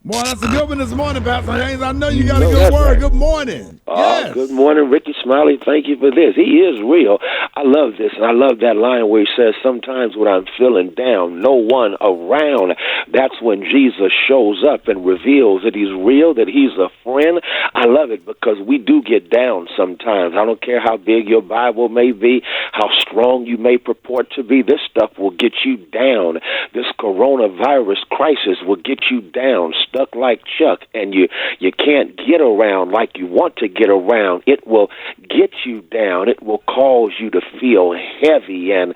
Boy, that's a good one this morning, Pastor Haynes. I know you got a good word. Right. Good morning. Yes. Good morning, Rickey, Smiley. Thank you for this. He is real. I love this, and I love that line where he says, sometimes when I'm feeling down, no one around, that's when Jesus shows up and reveals that he's real, that he's a friend. I love it because we do get down sometimes. I don't care how big your Bible may be, how strong you may purport to be. This stuff will get you down. This coronavirus crisis will get you down, stuck like Chuck, and you can't get around like you want to get around. It will get you down. It will cause you to feel heavy and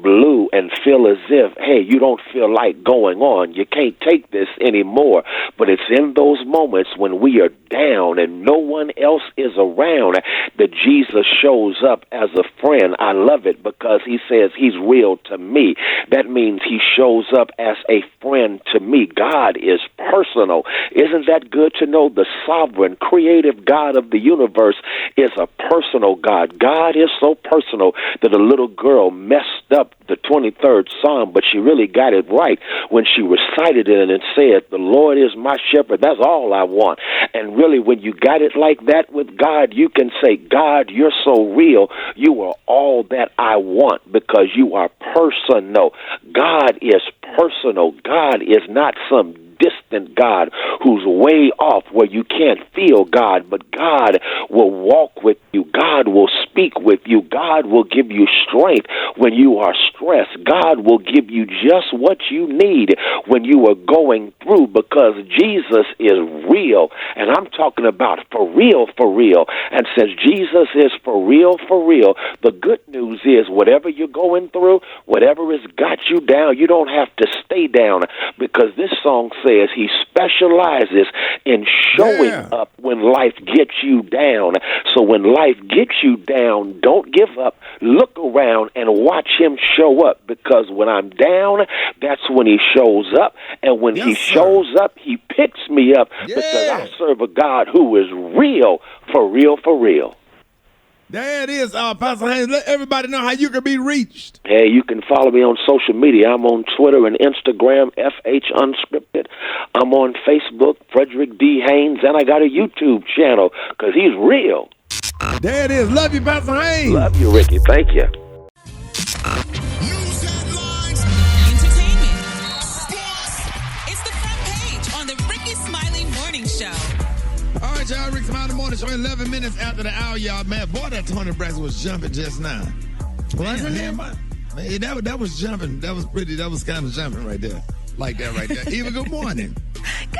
blue and feel as if, hey, you don't feel like going on. You can't take this anymore. But it's in those moments when we are down and no one else is around that Jesus shows up as a friend. I love it because he says he's real to me. That means he shows up as a friend to me. God is personal. Isn't that good to know? The sovereign, creative God of the universe is a personal God. God is so personal that a little girl messed up the 23rd Psalm, but she really got it right when she recited it and said, the Lord is my shepherd. That's all I want. And really, when you got it like that with God, you can say, God, you're so real. You are all that I want because you are personal. God is personal. God is not some distant God who's way off where you can't feel God, but God will walk with you. God will speak with you. God will give you strength when you are stressed. God will give you just what you need when you are going through because Jesus is real. And I'm talking about for real, And since Jesus is for real, the good news is whatever you're going through, whatever has got you down, you don't have to stay down because this song says he specializes in showing up when life gets you down. So when life gets you down, don't give up. Look around and watch him show up because when I'm down, that's when he shows up. And when he shows up, he picks me up because I serve a God who is real, for real. There it is, Pastor Haynes. Let everybody know how you can be reached. Hey, you can follow me on social media. I'm on Twitter and Instagram, FH Unscripted. I'm on Facebook, Frederick D. Haynes, and I got a YouTube channel because he's real. There it is. Love you, Pastor Haynes. Love you, Rickey. Thank you. News headlines, entertainment, sports. It's the front page on the Rickey Smiley Morning Show. All right, y'all, Rickey Smiley Morning Show, 11 minutes after the hour, y'all. Man, boy, that Tony Braxton was jumping just now. Wasn't it? Man, that was jumping. That was pretty. That was kind of jumping right there. Like that right there. Eva, good morning.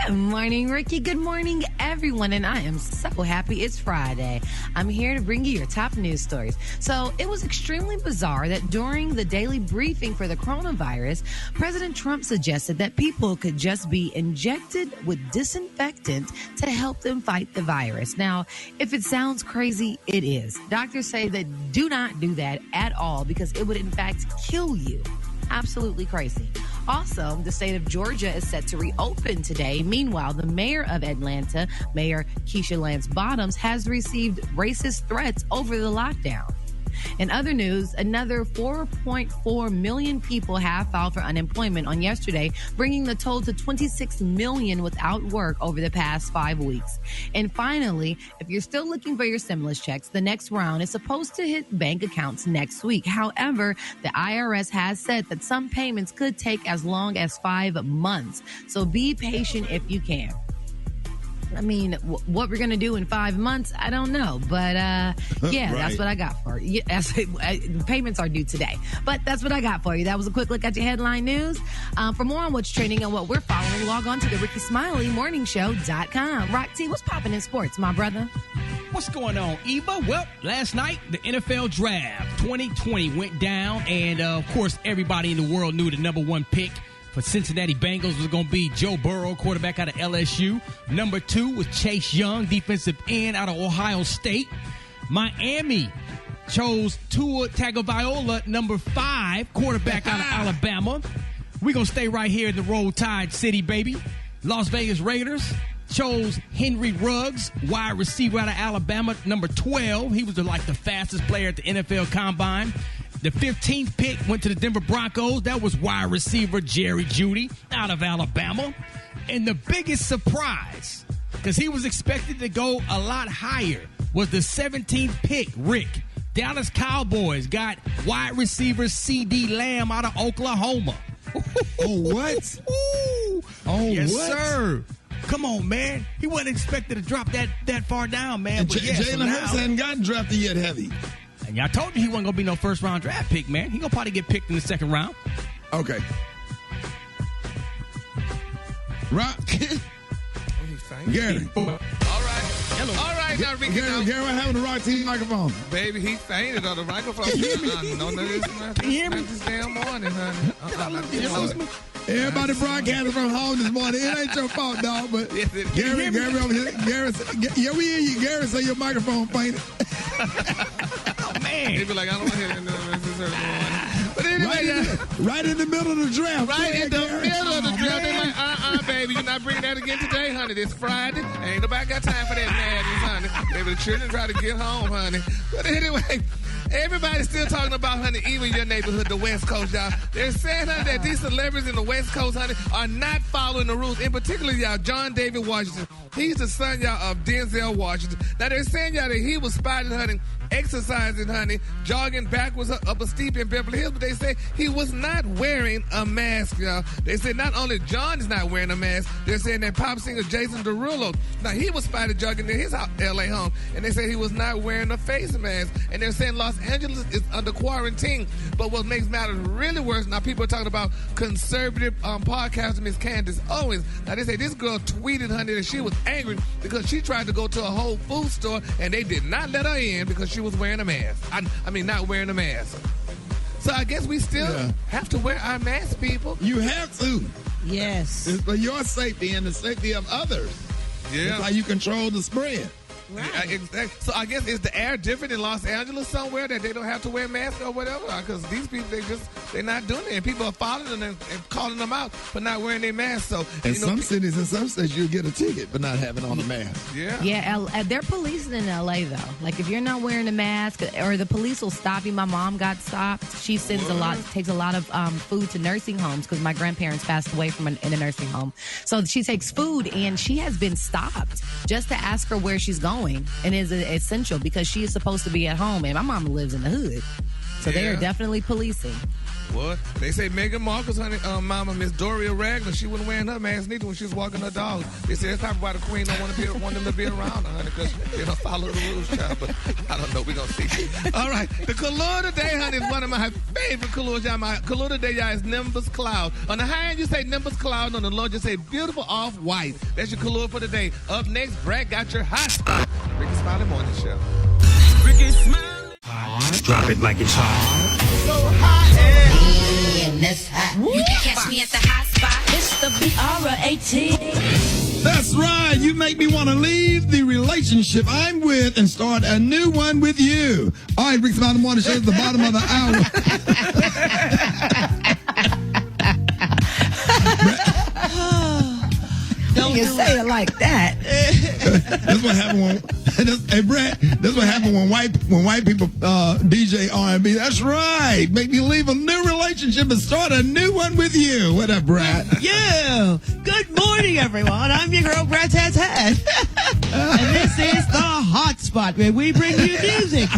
Good morning, Rickey. Good morning, everyone. And I am so happy it's Friday. I'm here to bring you your top news stories. So it was extremely bizarre that during the daily briefing for the coronavirus, President Trump suggested that people could just be injected with disinfectant to help them fight the virus. Now, if it sounds crazy, it is. Doctors say that do not do that at all because it would in fact kill you. Absolutely crazy. Also, the state of Georgia is set to reopen today. Meanwhile, the mayor of Atlanta, Mayor Keisha Lance Bottoms, has received racist threats over the lockdown. In other news, another 4.4 million people have filed for unemployment on yesterday, bringing the total to 26 million without work over the past 5 weeks. And finally, if you're still looking for your stimulus checks, the next round is supposed to hit bank accounts next week. However, the IRS has said that some payments could take as long as 5 months. So be patient if you can. I mean, what we're going to do in 5 months, I don't know. But, yeah, right. That's what I got for you. Payments are due today. But that's what I got for you. That was a quick look at your headline news. For more on what's trending and what we're following, log on to the RickeySmileyMorningShow.com. Rock T, what's popping in sports, my brother? What's going on, Eva? Well, last night, the NFL Draft 2020 went down. And, of course, everybody in the world knew the number one pick for Cincinnati Bengals was going to be Joe Burrow, quarterback out of LSU. Number 2 was Chase Young, defensive end out of Ohio State. Miami chose Tua Tagovailoa, number 5, quarterback out of Alabama. We're going to stay right here in the Roll Tide City, baby. Las Vegas Raiders chose Henry Ruggs, wide receiver out of Alabama, number 12. He was the fastest player at the NFL Combine. The 15th pick went to the Denver Broncos. That was wide receiver Jerry Jeudy out of Alabama. And the biggest surprise, because he was expected to go a lot higher, was the 17th pick, Rick. Dallas Cowboys got wide receiver C.D. Lamb out of Oklahoma. Oh, what? Oh, yes, what? sir. Come on, man. He wasn't expected to drop that far down, man. And But Jalen Hurts hadn't gotten drafted yet, have he? And I told you he wasn't going to be no first-round draft pick, man. He going to probably get picked in the second round. Okay. Rock. Gary. All right. Hello. All right, now, Rickey. Gary, what happened to Rock Team microphone? Baby, he fainted on the microphone. No, this damn morning, honey. Everybody broadcasting from home this morning. It ain't your fault, dog, but Gary over here. Yeah, we hear you. Gary say your microphone fainted. Oh, man. He'd be like, I don't want to hear it. But anyway, right in the middle of the draft. Right in the middle of the draft. They're like, baby, you're not bringing that again today, honey. It's Friday. Ain't nobody got time for that madness, honey. Maybe the children try to get home, honey. But anyway, everybody's still talking about, honey, even your neighborhood, the West Coast, y'all. They're saying, honey, that these celebrities in the West Coast, honey, are not following the rules. In particular, y'all, John David Washington. He's the son, y'all, of Denzel Washington. Now, they're saying, y'all, that he was spotted, honey, exercising, honey, jogging backwards up a steep in Beverly Hills, but they say he was not wearing a mask, y'all. They say not only John is not wearing a mask, they're saying that pop singer Jason Derulo, now he was spotted jogging in his L.A. home, and they say he was not wearing a face mask, and they're saying Los Angeles is under quarantine. But what makes matters really worse, now people are talking about conservative podcaster Miss Candace Owens. Now they say this girl tweeted, honey, that she was angry because she tried to go to a Whole Foods store, and they did not let her in because she was wearing a mask. I mean, not wearing a mask. So I guess we still have to wear our masks, people. You have to. Yes. It's for your safety and the safety of others. Yeah. That's how you control the spread. Right. Yeah, exactly. So I guess is the air different in Los Angeles somewhere that they don't have to wear masks or whatever? Because these people, they're not doing it. And people are following them and calling them out for not wearing their masks. So in some cities and some states, you'll get a ticket for not having on a mask. Yeah. Yeah, they're policing in L.A., though. Like, if you're not wearing a mask, or the police will stop you. My mom got stopped. She takes a lot of food to nursing homes because my grandparents passed away in a nursing home. So she takes food, and she has been stopped just to ask her where she's going. And is essential because she is supposed to be at home, and my mama lives in the hood. So they are definitely policing. What? They say Meghan Markle's honey, mama, Miss Doria Ragland, she wasn't wearing her mask neither when she was walking her dog. They say that's probably why the queen don't want them to be around her, honey, because they don't follow the rules, child. But I don't know. We're going to see. All right. The color today, honey, is one of my favorite colors, y'all. My color today, y'all, is Nimbus Cloud. On the high end, you say Nimbus Cloud. On the low, you say beautiful off-white. That's your color for today. Up next, Brad got your hot spot. Rickey Smiley Morning Show. Rickey Smiley. Drop it like it's hot. So hot and that's hot. You can catch me at the hot spot. It's the BR18. That's right. You make me want to leave the relationship I'm with and start a new one with you. All right, Rick's Mountain Morning Show at the bottom of the hour. Don't you say it like that. That's what happened when. Hey, Brett. That's what happened when white people DJ R&B. That's right. Make me leave a new relationship and start a new one with you. What up, Brett? Yeah. Good morning, everyone. I'm your girl, Brett Tats Head. And this is the Hot Spot, where we bring you music,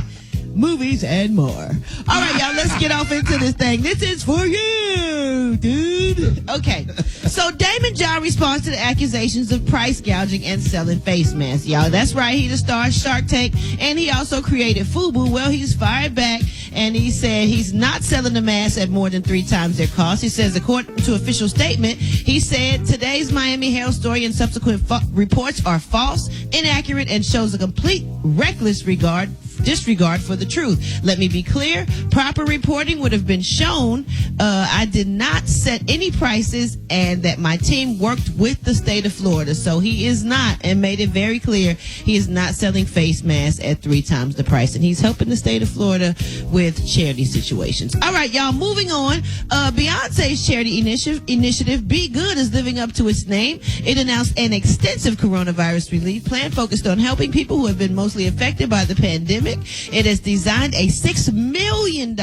movies, and more. All right, y'all, let's get off into this thing. This is for you, dude. Okay. So Damon John responds to the accusations of price gouging and selling face masks, y'all. That's right. He the star of Shark Tank, and he also created FUBU. Well, he's fired back, and he said he's not selling the masks at more than 3 times their cost. He says, according to official statement, he said today's Miami Herald story and subsequent reports are false, inaccurate, and shows a complete reckless disregard for the truth. Let me be clear. Proper reporting would have been shown. I did not set any prices, and that my team worked with the state of Florida. So he is not, and made it very clear, he is not selling face masks at 3 times the price. And he's helping the state of Florida with charity situations. All right, y'all, moving on. Beyonce's charity initiative, Be Good, is living up to its name. It announced an extensive coronavirus relief plan focused on helping people who have been mostly affected by the pandemic. project. It has designed a $6 million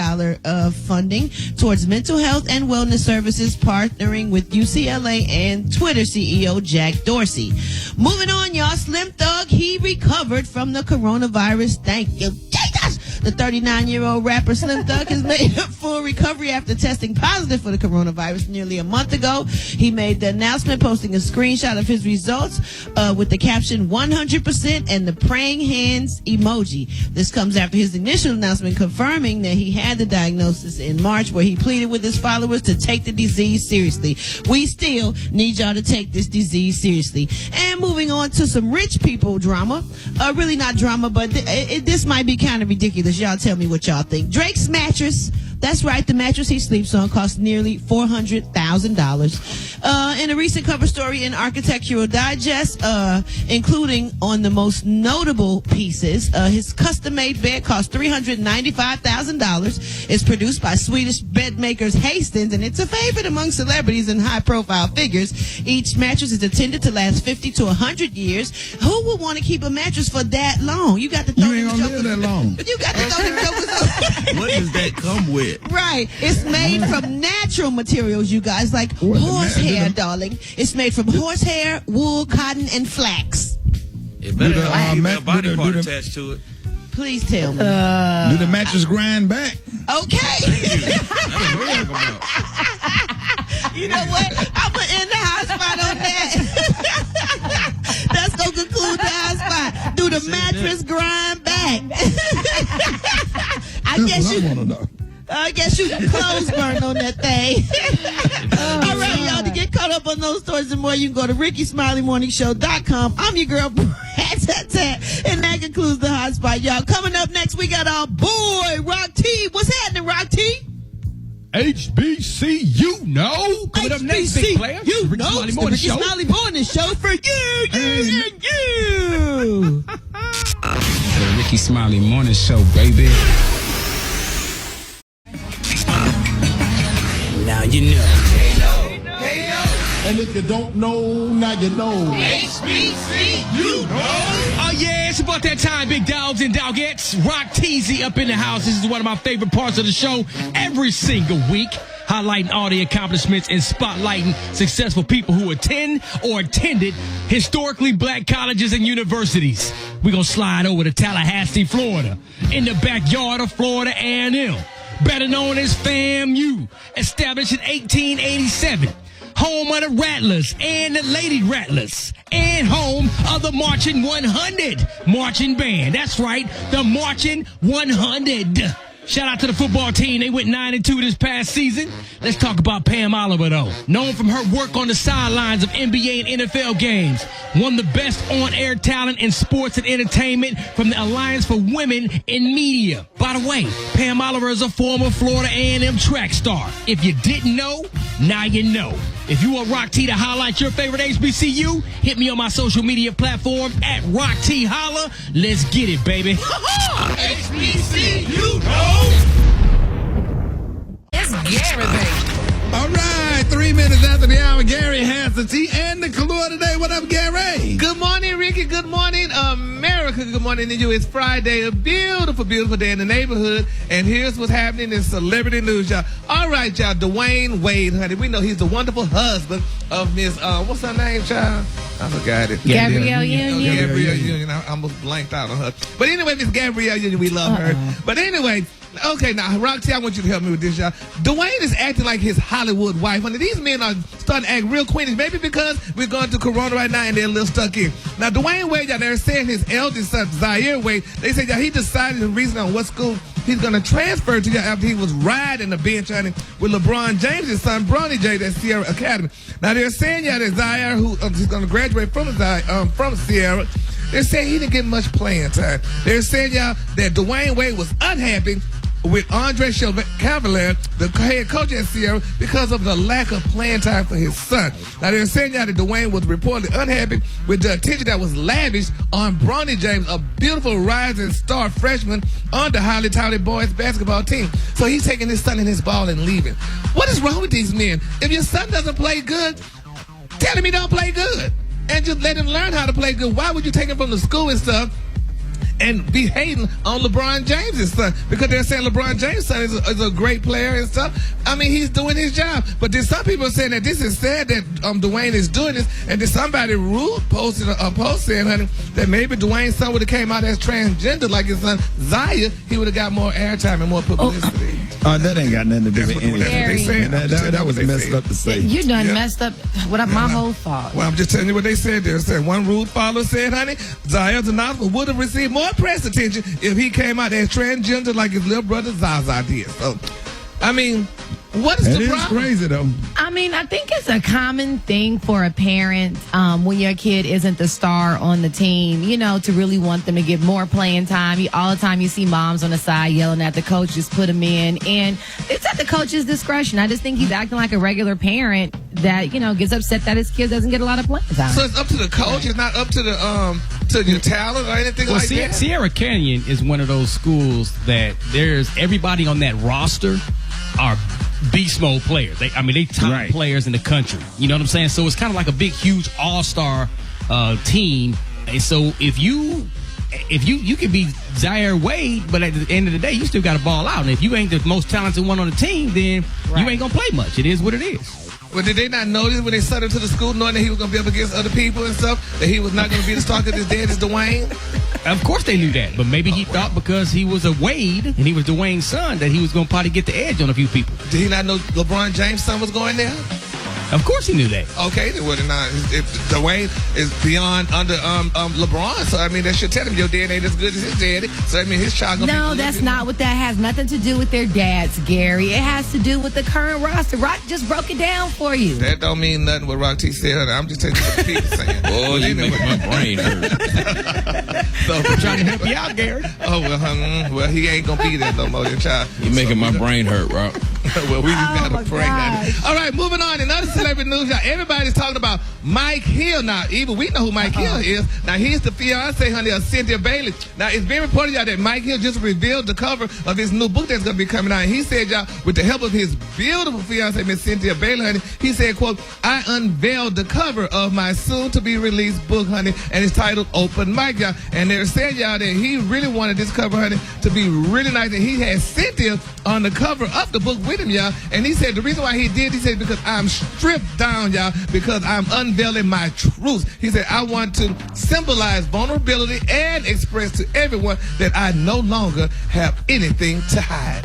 funding towards mental health and wellness services, partnering with UCLA and Twitter CEO Jack Dorsey. Moving on, y'all. Slim Thug, he recovered from the coronavirus. Thank you, Jesus. The 39-year-old rapper Slim Thug has made a full recovery after testing positive for the coronavirus nearly a month ago. He made the announcement, posting a screenshot of his results with the caption 100% and the praying hands emoji. This comes after his initial announcement confirming that he had the diagnosis in March, where he pleaded with his followers to take the disease seriously. We still need y'all to take this disease seriously. And moving on to some rich people drama. Really not drama, but this might be kind of ridiculous. Y'all tell me what y'all think. Drake's mattress, that's right, the mattress he sleeps on costs nearly $400,000. In a recent cover story in Architectural Digest, including on the most notable pieces, his custom-made bed costs $395,000. It's produced by Swedish bed makers Hastings, and it's a favorite among celebrities and high-profile figures. Each mattress is intended to last 50 to 100 years. Who would want to keep a mattress for that long? You got to throw You ain't them gonna live that long. You got to throw them jokers on. What does that come with? Right. It's made from natural materials, you guys, like horsehair, darling. It's made from horsehair, wool, cotton, and flax. It better have a body do part the- attached to it. Please tell me. Do the mattress grind back? Okay. You know what? I'm going to end the hot spot on that. That's going to conclude the hot spot. Do the mattress grind back? I guess you can clothes burn on that thing. All right, y'all, to get caught up on those stories and more, you can go to RickySmileyMorningShow.com. I'm your girl, and that concludes the hot spot, y'all. Coming up next, we got our boy, Rock T. What's happening, Rock T? HBCU, no. Coming up next, big player. You Rickey know, Smiley it's the Morning Rickey Show. Smiley Morning Show for you. The Rickey Smiley Morning Show, baby. Now you know. And if you don't know, now you know. Oh, yeah, it's about that time, big dogs and dogettes. Rock Teasy up in the house. This is one of my favorite parts of the show every single week. Highlighting all the accomplishments and spotlighting successful people who attend or attended historically black colleges and universities. We're going to slide over to Tallahassee, Florida, in the backyard of Florida A&M, better known as FAMU, established in 1887. Home of the Rattlers and the Lady Rattlers, and home of the Marching 100 marching band. That's right, the Marching 100. Shout out to the football team. They went 9-2 this past season. Let's talk about Pam Oliver, though. Known from her work on the sidelines of NBA and NFL games. One of the best on-air talent in sports and entertainment from the Alliance for Women in Media. By the way, Pam Oliver is a former Florida A&M track star. If you didn't know, now you know. If you want Rock T to highlight your favorite HBCU, hit me on my social media platform at Rock T Holla. Let's get it, baby. HBCU, It's Gary, baby. All right, 3 minutes after the hour, Gary has the tea and the color today. What up, Gary? Good morning, Ricky. Good morning, America. Good morning to you. It's Friday, a beautiful, beautiful day in the neighborhood. And here's what's happening in celebrity news, y'all. All right, y'all. Dwayne Wade, honey. We know he's the wonderful husband of Miss, what's her name, child? I forgot it. Gabrielle Union. Gabrielle Union. I almost blanked out on her. But anyway, Miss Gabrielle Union, we love her. But anyway, okay, now, Roxy, I want you to help me with this, y'all. Dwayne is acting like his Hollywood wife. Honey, these men are starting to act real queenish. Maybe because we're going through Corona right now and they're a little stuck in. Now, Dwayne Wade, y'all, they're saying his eldest son, Zaire Wade, they said, y'all, he decided the reason on what school he's going to transfer to, y'all, after he was riding the bench, honey, with LeBron James' son, Bronny James, at Sierra Academy. Now, they're saying, y'all, that Zaire, who is going to graduate from Sierra, they're saying he didn't get much playing time. They're saying, y'all, that Dwayne Wade was unhappy with Andre Cavalier, the head coach at Sierra, because of the lack of playing time for his son. Now, they're saying that Dwayne was reportedly unhappy with the attention that was lavished on Bronny James, a beautiful rising star freshman on the highly touted boys basketball team. So he's taking his son and his ball and leaving. What is wrong with these men? If your son doesn't play good, tell him he don't play good. And just let him learn how to play good. Why would you take him from the school and stuff and be hating on LeBron James' son because they're saying LeBron James' son is a great player and stuff. I mean, he's doing his job. But then some people are saying that this is sad that Dwayne is doing this, and then somebody rude posted a post saying, honey, that maybe Dwayne's son would have came out as transgender like his son Zaya, he would have got more airtime and more publicity. That ain't got nothing to do with anything. That was messed up to say. You done messed up my whole thought. Well, I'm just telling you what they said there. Said one rude follower said, honey, Zaya Zanova would have received more press attention if he came out as transgender like his little brother Zaza did. So, I mean, what is the problem? It is crazy, though. I mean, I think it's a common thing for a parent when your kid isn't the star on the team, to really want them to get more playing time. All the time you see moms on the side yelling at the coach, just put them in. And it's at the coach's discretion. I just think he's acting like a regular parent that, gets upset that his kid doesn't get a lot of playing time. So it's up to the coach. It's not up to the to your talent or anything like that? Sierra Canyon is one of those schools that there's everybody on that roster are beast mode players. They top players in the country. You know what I'm saying? So it's kind of like a big, huge all-star team. And so if you could be Zaire Wade, but at the end of the day, you still got to ball out. And if you ain't the most talented one on the team, then you ain't going to play much. It is what it is. Well, did they not notice when they sent him to the school knowing that he was going to be up against other people and stuff, that he was not going to be the star because his dad is Dwayne? Of course they knew that, but maybe he thought because he was a Wade and he was Dwayne's son that he was going to probably get the edge on a few people. Did he not know LeBron James' son was going there? Of course he knew that. Okay, then what? If Dwayne is beyond under LeBron, so I mean that should tell him your dad ain't as good as his daddy. So I mean his child gonna No, that's not what that has nothing to do with their dads, Gary. It has to do with the current roster. Rock just broke it down for you. That don't mean nothing what Rock T said. I'm just telling you what people saying. Oh, you make my brain hurt. So I'm trying to help you out, Gary. Oh well, he ain't gonna be there no more, your child. You making my brain hurt, Rock. Well, we just gotta pray. All right, moving on. Another celebrity news, y'all. Everybody's talking about Mike Hill now. Even we know who Mike Hill is. Now he's the fiance, honey, of Cynthia Bailey. Now it's been reported, y'all, that Mike Hill just revealed the cover of his new book that's gonna be coming out. And he said, y'all, with the help of his beautiful fiance, Miss Cynthia Bailey, honey, he said, quote, I unveiled the cover of my soon-to-be-released book, honey, and it's titled Open Mic, y'all. And they're saying, y'all, that he really wanted this cover, honey, to be really nice. And he had Cynthia on the cover of the book with him, y'all. And he said the reason why he did, he said, because I'm stripped down, y'all, because I'm unveiling my truth. He said, I want to symbolize vulnerability and express to everyone that I no longer have anything to hide.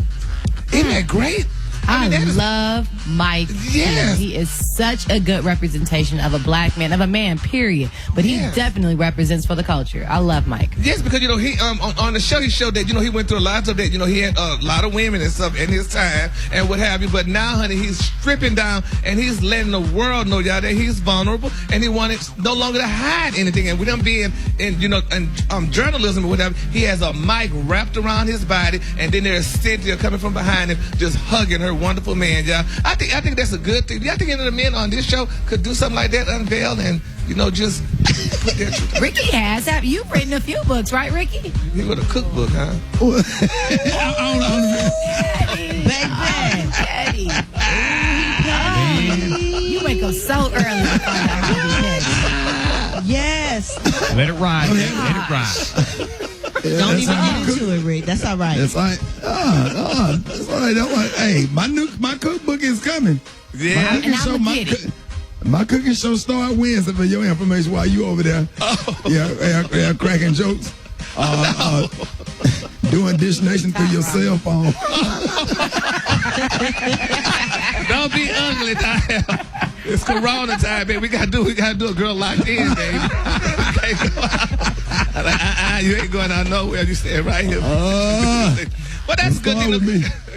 Isn't that great? I love Mike. Yes. He is such a good representation of a black man, of a man, period. But he definitely represents for the culture. I love Mike. Yes, because, he on the show, he showed that, he went through a lot of that. He had a lot of women and stuff in his time and what have you. But now, honey, he's stripping down and he's letting the world know, y'all, that he's vulnerable and he wanted no longer to hide anything. And with him being in journalism or whatever, he has a mic wrapped around his body and then there's Cynthia coming from behind him just hugging her wonderful man, y'all. I think that's a good thing. I think any of the men on this show could do something like that, unveil and just put their truth. Ricky has. You've written a few books, right, Ricky? He wrote a cookbook, huh? Baby. You wake up so early to find out who he is. Yes. Let it ride. Let it ride. Don't even get into it, Rick. That's all right. That's like, that's all right. Hey, my cookbook is coming. Yeah. My cooking show start Wednesday for your information while you over there. Oh. Yeah, cracking jokes. Doing Dish Nation through your cell phone. Don't be ugly, time. It's Corona time, baby. We gotta do a girl locked in, baby. Okay, go out. You ain't going out nowhere. You stay right here. But that's good.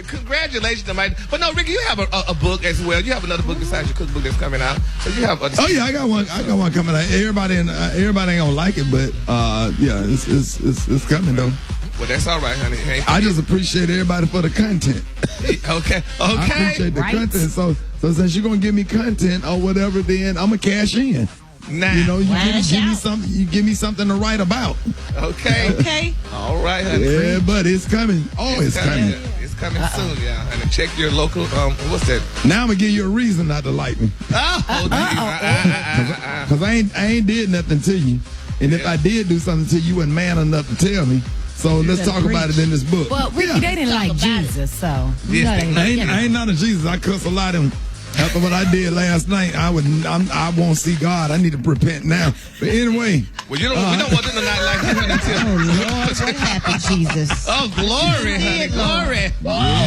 Congratulations to Mike. But no, Ricky, you have a book as well. You have another book besides your cookbook that's coming out. So you have. I got one. I got one coming out. Everybody ain't gonna like it, but it's coming though. Well, that's all right, honey. Hey, I just appreciate everybody for the content. Okay. I appreciate the content. So since you're gonna give me content or whatever, then I'm gonna cash in. Nah. You give me something to write about. Okay. All right, honey. Yeah, but it's coming. Oh, it's coming. It's coming soon, yeah. And check your local. What's that? Now I'm gonna give you a reason not to like me. Because I ain't did nothing to you. And if I did do something to you, you wasn't man enough to tell me. So let's talk about it in this book. Well, Ricky, they didn't like Jesus, so. Yes, you know, I ain't not a Jesus. I cuss a lot of them. After what I did last night, I won't see God. I need to repent now. But anyway. Well, we don't want them to not like you until. Oh, Lord, what happened, Jesus? Oh, glory, honey, glory. Yeah,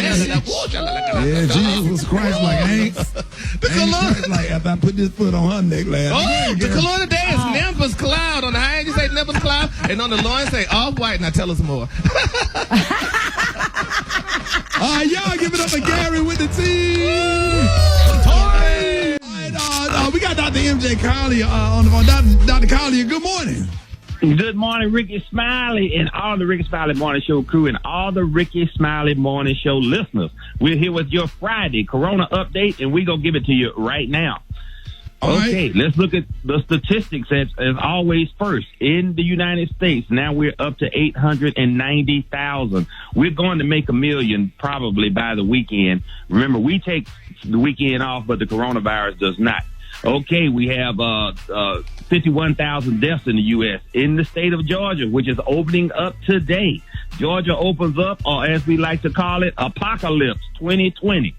Jesus was Christ like I ain't Christ like after I put this foot on her neck last night. Oh, the color today is Nimbus Cloud. On the high end, you say Nimbus Cloud, and on the low end, say Off-White. Now tell us more. Y'all give it up for Gary with the team. We got Dr. MJ Collier on the phone. Dr. Collier, good morning. Good morning, Rickey Smiley and all the Rickey Smiley Morning Show crew and all the Rickey Smiley Morning Show listeners. We're here with your Friday Corona update, and we're going to give it to you right now. Okay, let's look at the statistics as always first. In the United States, now we're up to 890,000. We're going to make 1 million probably by the weekend. Remember, we take the weekend off, but the coronavirus does not. Okay, we have 51,000 deaths in the U.S. In the state of Georgia, which is opening up today. Georgia opens up, or as we like to call it, Apocalypse 2020.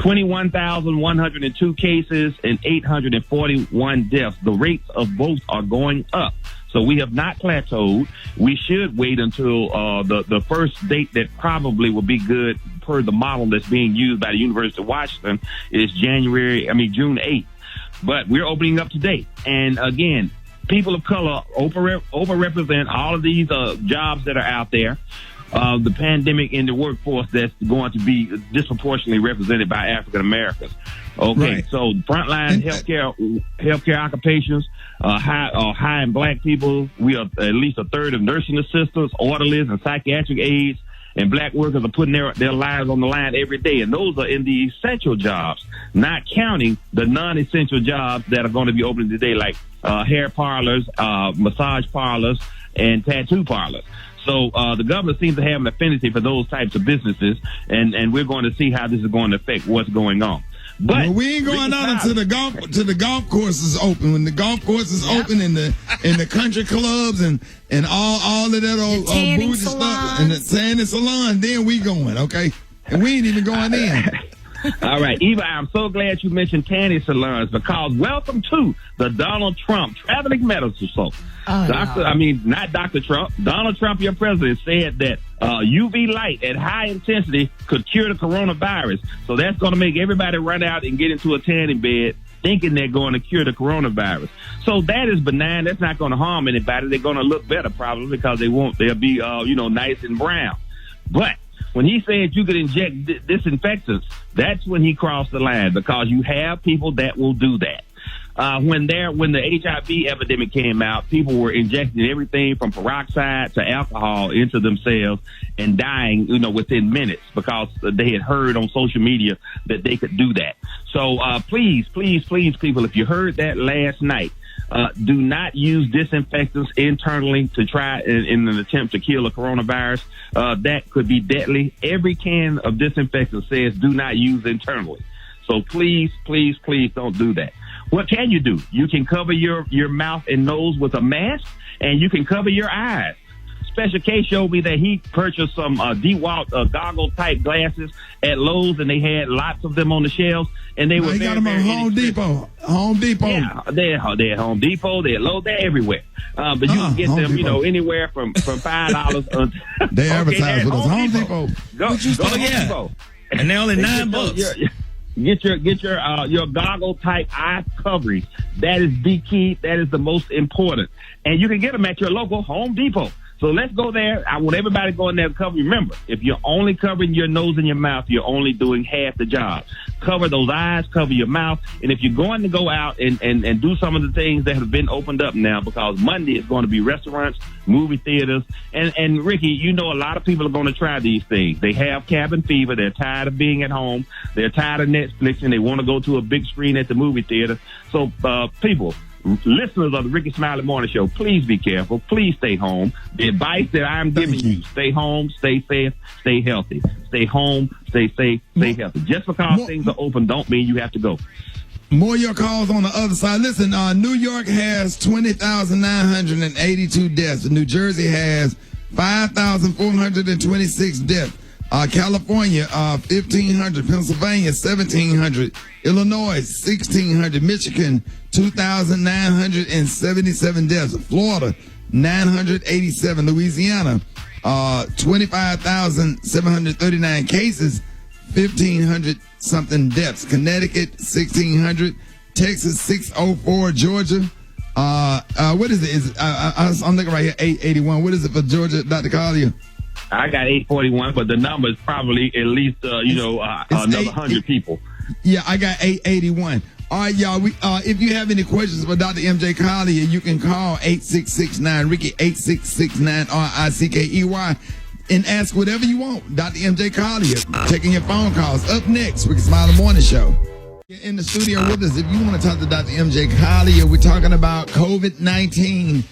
21,102 cases and 841 deaths. The rates of both are going up. So we have not plateaued. We should wait until the first date that probably will be good per the model that's being used by the University of Washington is June 8th. But we're opening up today. And again, people of color overrepresent all of these jobs that are out there. The pandemic in the workforce that's going to be disproportionately represented by African Americans. Okay, right. So frontline healthcare occupations, high in black people. We are at least a third of nursing assistants, orderlies, and psychiatric aides. And black workers are putting their lives on the line every day. And those are in the essential jobs, not counting the non-essential jobs that are going to be opening today, like hair parlors, massage parlors, and tattoo parlors. So the government seems to have an affinity for those types of businesses, and we're going to see how this is going to affect what's going on. But we ain't going out until the golf course is open. When the golf course is open in the country clubs and all of that old bougie stuff and the tanning salon, then we going, okay? And we ain't even going in. All right, Eva, I'm so glad you mentioned tanning salons because welcome to the Donald Trump Traveling Medical Show. Not Dr. Trump. Donald Trump, your president, said that UV light at high intensity could cure the coronavirus. So that's going to make everybody run out and get into a tanning bed thinking they're going to cure the coronavirus. So that is benign. That's not going to harm anybody. They're going to look better probably because they'll be, nice and brown. But when he said you could inject disinfectants, that's when he crossed the line because you have people that will do that. When the HIV epidemic came out, people were injecting everything from peroxide to alcohol into themselves and dying, within minutes because they had heard on social media that they could do that. So please, people, if you heard that last night, do not use disinfectants internally to try in an attempt to kill a coronavirus. That could be deadly. Every can of disinfectant says do not use internally. So please don't do that. What can you do? You can cover your mouth and nose with a mask, and you can cover your eyes. Special K showed me that he purchased some DeWalt goggle-type glasses at Lowe's, and they had lots of them on the shelves, and they were got them on Home Depot. Yeah, they're at Home Depot, they're at Lowe's, they're everywhere. But you can get them, anywhere from $5. They advertise with us. Home Depot. Go to Depot. And they're only $9. Get your goggle type eye coverings. That is the key. That is the most important. And you can get them at your local Home Depot. So let's go there. I want everybody to go in there and cover. Remember, if you're only covering your nose and your mouth, you're only doing half the job. Cover those eyes, cover your mouth. And if you're going to go out and do some of the things that have been opened up now, because Monday is going to be restaurants, movie theaters. And Ricky, a lot of people are going to try these things. They have cabin fever. They're tired of being at home. They're tired of Netflix, and they want to go to a big screen at the movie theater. So, people, listeners of the Rickey Smiley Morning Show, please be careful. Please stay home. The advice that I'm giving you, stay home, stay safe, stay healthy. Stay home, stay safe, stay healthy. Just because things are open don't mean you have to go. More of your calls on the other side. Listen, New York has 20,982 deaths. New Jersey has 5,426 deaths. California, 1,500. Pennsylvania, 1,700. Illinois, 1,600. Michigan, 2,977 deaths. Florida, 987. Louisiana, 25,739 cases, 1,500 something deaths. Connecticut, 1,600. Texas, 604. Georgia, what is it? I'm looking right here, 881. What is it for Georgia, Dr. Collier? I got 841, but the number is probably at least, another 100 people. Yeah, I got 881. All right, y'all. If you have any questions for Dr. MJ Collier, you can call 8669-RICKEY, 8669-RICKEY, and ask whatever you want. Dr. MJ Collier, taking your phone calls. Up next, Rickey Smiley Morning Show. In the studio with us, if you want to talk to Dr. MJ Collier, we're talking about COVID-19.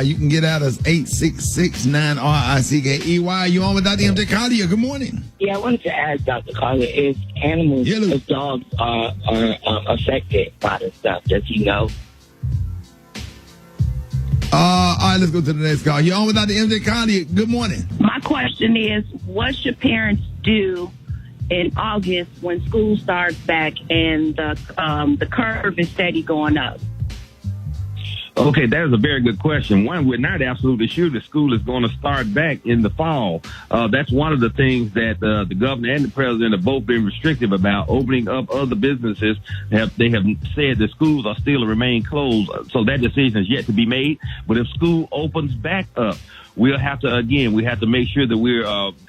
You can get at us 8669-RICKEY. You on with Dr. MJ Collier? Good morning. Yeah, I wanted to ask Dr. Collier, if animals, if dogs are affected by this stuff, does he know? All right, let's go to the next call. You on with Dr. MJ Collier? Good morning. My question is, what should parents do in August when school starts back and the curve is steady going up? Okay, that is a very good question. One, we're not absolutely sure the school is going to start back in the fall. That's one of the things that the governor and the president have both been restrictive about, opening up other businesses. They have said that schools are still to remain closed, so that decision is yet to be made. But if school opens back up, we'll have to, we have to make sure that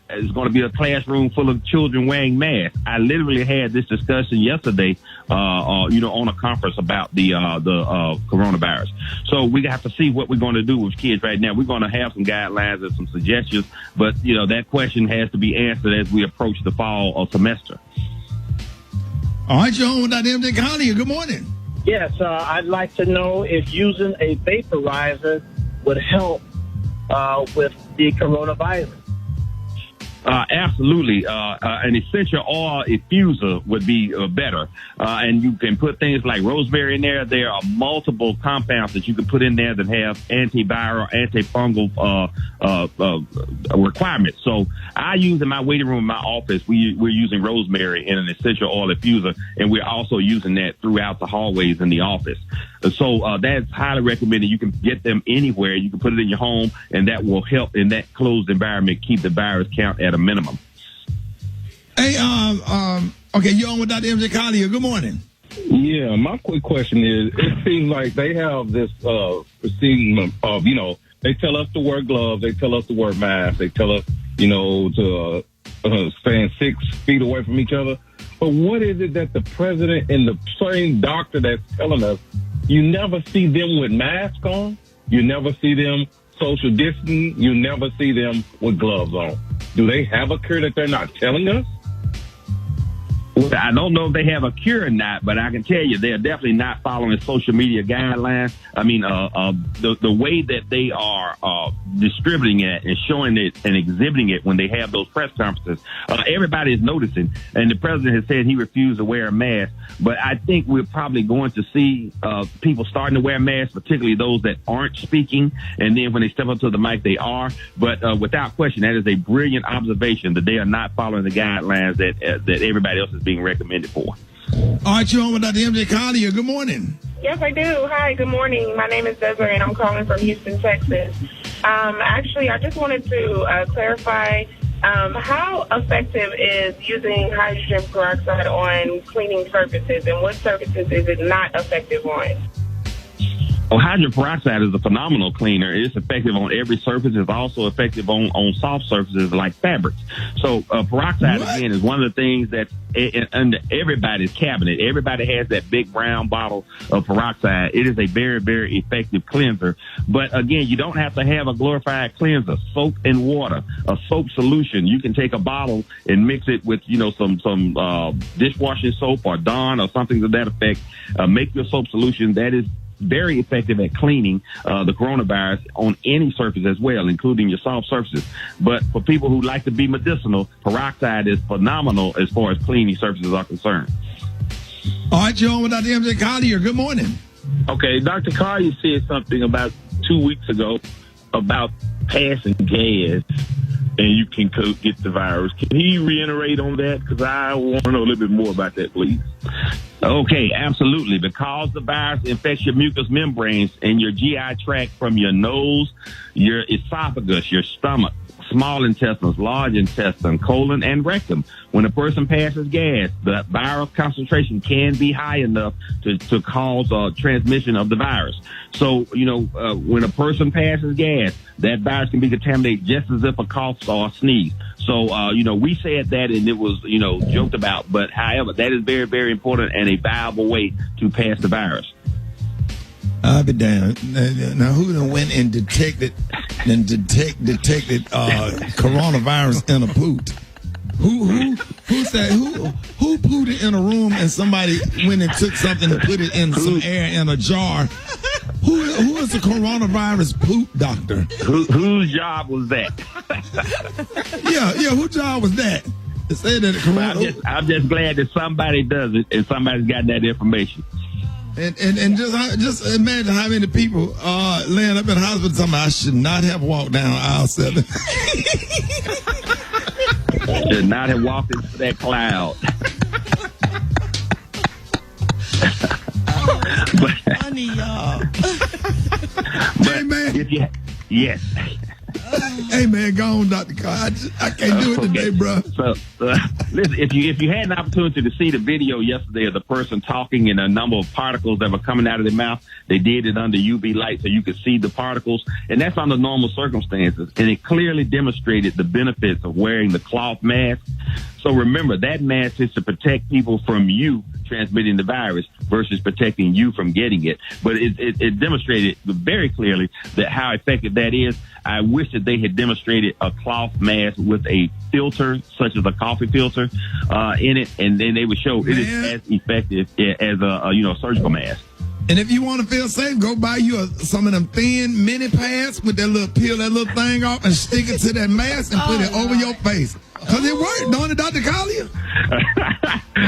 it's going to be a classroom full of children wearing masks. I literally had this discussion yesterday, on a conference about the coronavirus. So we have to see what we're going to do with kids right now. We're going to have some guidelines and some suggestions, but, that question has to be answered as we approach the fall semester. All right, you're on with Dr. MJ Collier. Good morning. Yes, I'd like to know if using a vaporizer would help with the coronavirus. Absolutely. An essential oil diffuser would be better. And you can put things like rosemary in there. There are multiple compounds that you can put in there that have antiviral, antifungal requirements. So I use in my waiting room in my office, we're using rosemary in an essential oil diffuser, and we're also using that throughout the hallways in the office. So that's highly recommended. You can get them anywhere. You can put it in your home, and that will help in that closed environment keep the virus count at a minimum. Hey, okay, you're on with Dr. MJ Collier. Good morning. Yeah, my quick question is, it seems like they have this proceeding of, they tell us to wear gloves, they tell us to wear masks, they tell us, to stand 6 feet away from each other. But what is it that the president and the same doctor that's telling us, you never see them with masks on, you never see them social distancing, you never see them with gloves on? Do they have a cure that they're not telling us? I don't know if they have a cure or not, but I can tell you they're definitely not following social media guidelines. I mean, the way that they are distributing it and showing it and exhibiting it when they have those press conferences, everybody is noticing. And the president has said he refused to wear a mask. But I think we're probably going to see people starting to wear masks, particularly those that aren't speaking. And then when they step up to the mic, they are. But without question, that is a brilliant observation that they are not following the guidelines that everybody else is being recommended for. All right, you're on with Dr. MJ Collier. Good morning. Yes, I do. Hi, good morning. My name is Desiree, and I'm calling from Houston, Texas. Actually, I just wanted to clarify how effective is using hydrogen peroxide on cleaning surfaces, and what surfaces is it not effective on? Well, hydrogen peroxide is a phenomenal cleaner. It's effective on every surface. It's also effective on soft surfaces like fabrics. So peroxide, again, is one of the things that's under everybody's cabinet. Everybody has that big brown bottle of peroxide. It is a very, very effective cleanser. But, again, you don't have to have a glorified cleanser. Soap and water, a soap solution. You can take a bottle and mix it with, some dishwashing soap or Dawn or something to that effect. Make your soap solution. That is very effective at cleaning the coronavirus on any surface as well, including your soft surfaces. But for people who like to be medicinal, peroxide is phenomenal as far as cleaning surfaces are concerned. All right, you're on with Dr. MJ Collier. Good morning. Okay, Dr. Collier said something about 2 weeks ago about passing gas and you can get the virus. Can he reiterate on that? Because I want to know a little bit more about that, please. Okay, absolutely. Because the virus infects your mucous membranes and your GI tract from your nose, your esophagus, your stomach, small intestines, large intestine, colon, and rectum. When a person passes gas, the viral concentration can be high enough to cause transmission of the virus. So, when a person passes gas, that virus can be contaminated just as if a cough or a sneeze. So, we said that and it was, joked about. But however, that is very, very important and a viable way to pass the virus. I'll be damned. Now, who done went and detected coronavirus in a poot? Who said who put it in a room and somebody went and took something and put it in some air in a jar? Who is the coronavirus poop doctor? Whose job was that? yeah, whose job was that? To say that I'm just glad that somebody does it and somebody's got that information. And just imagine how many people laying up in the hospital talking about I should not have walked down aisle 7. Should not have walked into that cloud. Funny, y'all. Hey, man. Yes. Hey, man, go on, Dr. Carr. I can't do it today, bro. So, listen, if you had an opportunity to see the video yesterday of the person talking and a number of particles that were coming out of their mouth, they did it under UV light so you could see the particles, and that's under normal circumstances. And it clearly demonstrated the benefits of wearing the cloth mask. So remember, that mask is to protect people from you transmitting the virus versus protecting you from getting it. But it demonstrated very clearly that how effective that is. I wish that they had demonstrated a cloth mask with a filter, such as a coffee filter, in it, and then they would show it is as effective as a surgical mask. And if you want to feel safe, go buy you some of them thin mini pads with that little peel that little thing off and stick it to that mask and put it over your face. Because it worked, don't it, Dr. Collier?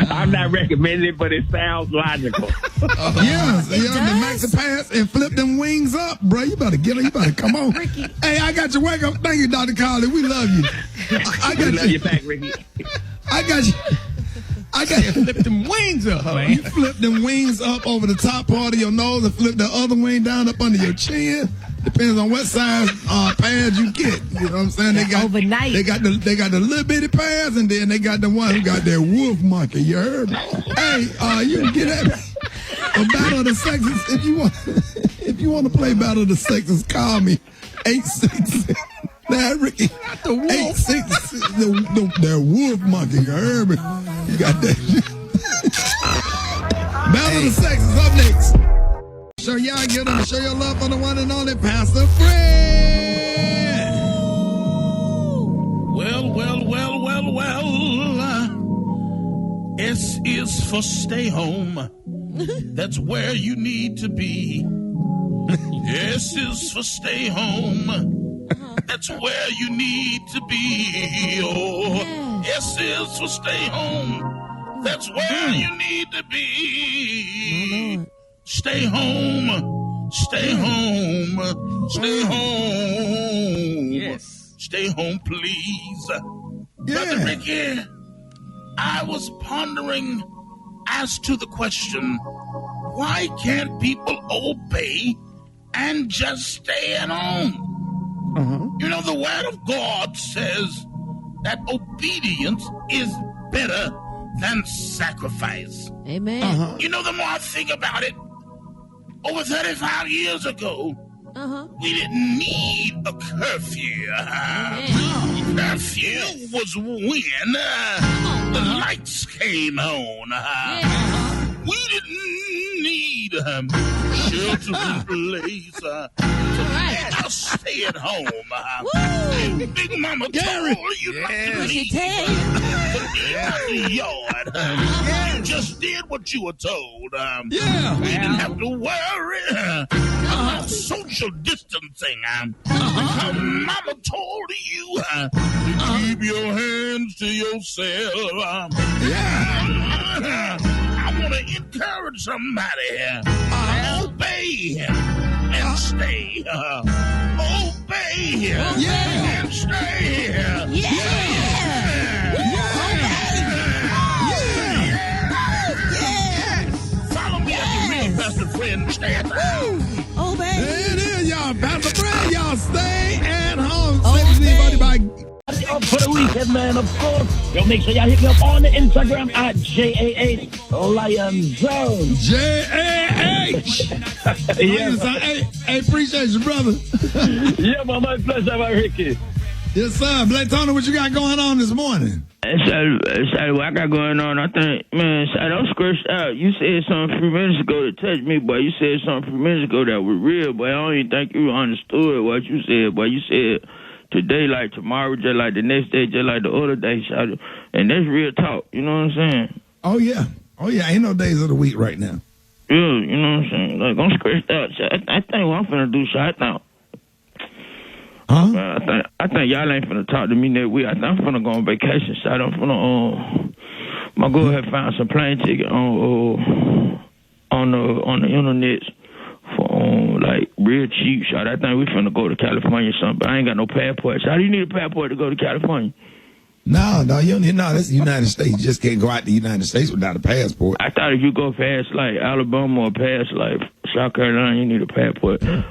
I'm not recommending it, but it sounds logical. Yeah, the maxi pads and flip them wings up, bro. You better get it. You better come on. Ricky. Hey, I got your wake up. Thank you, Dr. Collier. We love you. I got love you back, Ricky. I got you. Flip them wings up, man. You flip them wings up over the top part of your nose and flip the other wing down up under your chin. Depends on what size pads you get. You know what I'm saying? They got overnight. They got the little bitty pads, and then they got the one who got their wolf monkey. You heard me? Hey, you can get at a Battle of the Sexes if you want. If you want to play Battle of the Sexes, call me 866. Now, Ricky, 866. Their wolf monkey. You heard me? You got that. Battle of the Sexes up next. Show y'all get them. Show your love for the one and only Pastor Fred. Well. S is for stay home. That's where you need to be. S is for stay home. That's where you need to be. Oh, S is for stay home. That's where you need to be. Stay home. Stay home. Stay home. Yes. Stay home, please. Yeah. Brother Ricky, I was pondering as to the question, why can't people obey and just stay at home? You know, the Word of God says that obedience is better than sacrifice. Amen. You know, the more I think about it, over 35 years ago, we didn't need a curfew. Curfew was when the lights came on. We didn't need shelter in place. I'll stay at home. Big Mama told you not to leave the yard. You just did what you were told. We didn't have to worry about social distancing. Because Mama told you to keep your hands to yourself. I want want to encourage somebody. Obey and stay. Obey and stay. Follow me as your real best friend. Stay at the house. Obey. There it is, y'all. Pastor Fred, y'all stay at home. Anybody by For the weekend, man, of course. Yo, make sure y'all hit me up on the Instagram at JAH Lion Zone. JAH. Hey, appreciate you, brother. Yeah, man, my pleasure, my Ricky. Yes, sir. Blake Tony, what you got going on this morning? It's what I got going on. I think, man, I'm scratched out. You said something a few minutes ago that touched me, boy. You said something a few minutes ago that was real, boy. I don't even think you understood what you said, boy. You said today like tomorrow, just like the next day, just like the other day, and that's real talk. You know what I'm saying? Oh, yeah. Ain't no days of the week right now. Yeah, you know what I'm saying? Like, I'm scratched out. I think what I'm finna do, I think. Huh? I think y'all ain't finna talk to me next week. I think I'm finna go on vacation, I'm finna, my girl had found some plane ticket on the internet for, like, real cheap, I think we finna go to California or something, but I ain't got no passport. How do you need a passport to go to California? No, you don't need, that's the United States. You just can't go out the United States without a passport. I thought if you go past, like, Alabama or past, like, South Carolina, you need a passport. Look,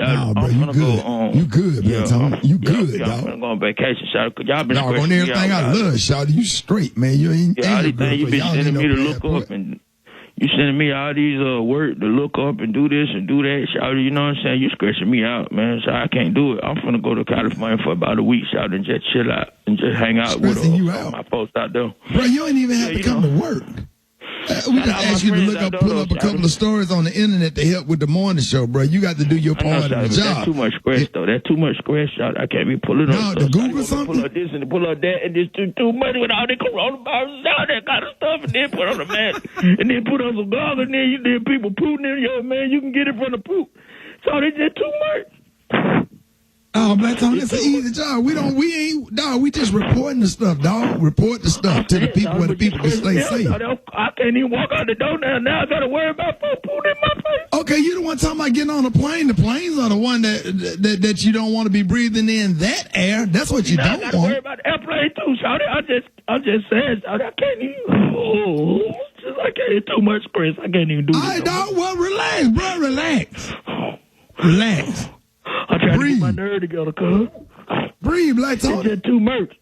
I'm bro, gonna go on. You good, man, Tom. You good, dog. I'm gonna go on vacation, cause y'all been on everything I love, shawty. You straight, man. You ain't all these things you been sending me to look up, and you sending me all these work to look up and do this and do that, shawty. You know what I'm saying? You scratching me out, man. So I can't do it. I'm finna go to California for about a week, shawty, and just chill out and just hang out with my folks out there. Bro, you ain't even have to come to work. We just asked you to pull up a couple of stories on the internet to help with the morning show, bro. You got to do your part of the job. That's too much stress, though. That's too much stress, shot. I can't be pulling up. No, to Google something. Pull up this and pull up that, and it's too much with all the coronavirus and all that kind of stuff, and then put on a mask, and then put on some goggles, and then people pooting in your man. You can get it from the poop. So it's just too much. Oh, Black Tony, it's an easy job. We just reporting the stuff, dog. Report the stuff to the people where the people can stay safe. I can't even walk out the door now. Now I got to worry about food in my face. Okay, you the one talking about getting on a plane. The planes are the one that you don't want to be breathing in that air. That's what you don't want. I got to worry about the airplane too, Shawty. I'm just saying, Shawty, I can't even. I can't too much stress. I can't even do this. All right, dog. Well, relax, bro. Relax. I'm trying to get my nerve together, cuz. Breathe, Black Tony. It's just too much.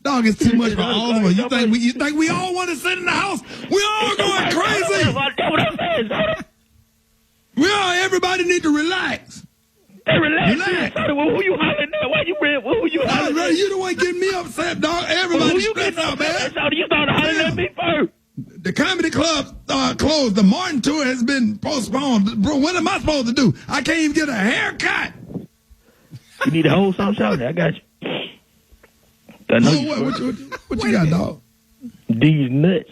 Dog, it's too much for all of us. You think we all want to sit in the house? We all going crazy. Everybody need to relax. Hey, relax. Well, who you hollering at? Why you red? Who you hollering at? You the one getting me upset, dog. Everybody stressed out, man. You started hollering at me first. The comedy club closed. The Martin tour has been postponed. Bro, what am I supposed to do? I can't even get a haircut. You need a whole song, Shawty. I got you. What you got, dog? These nuts.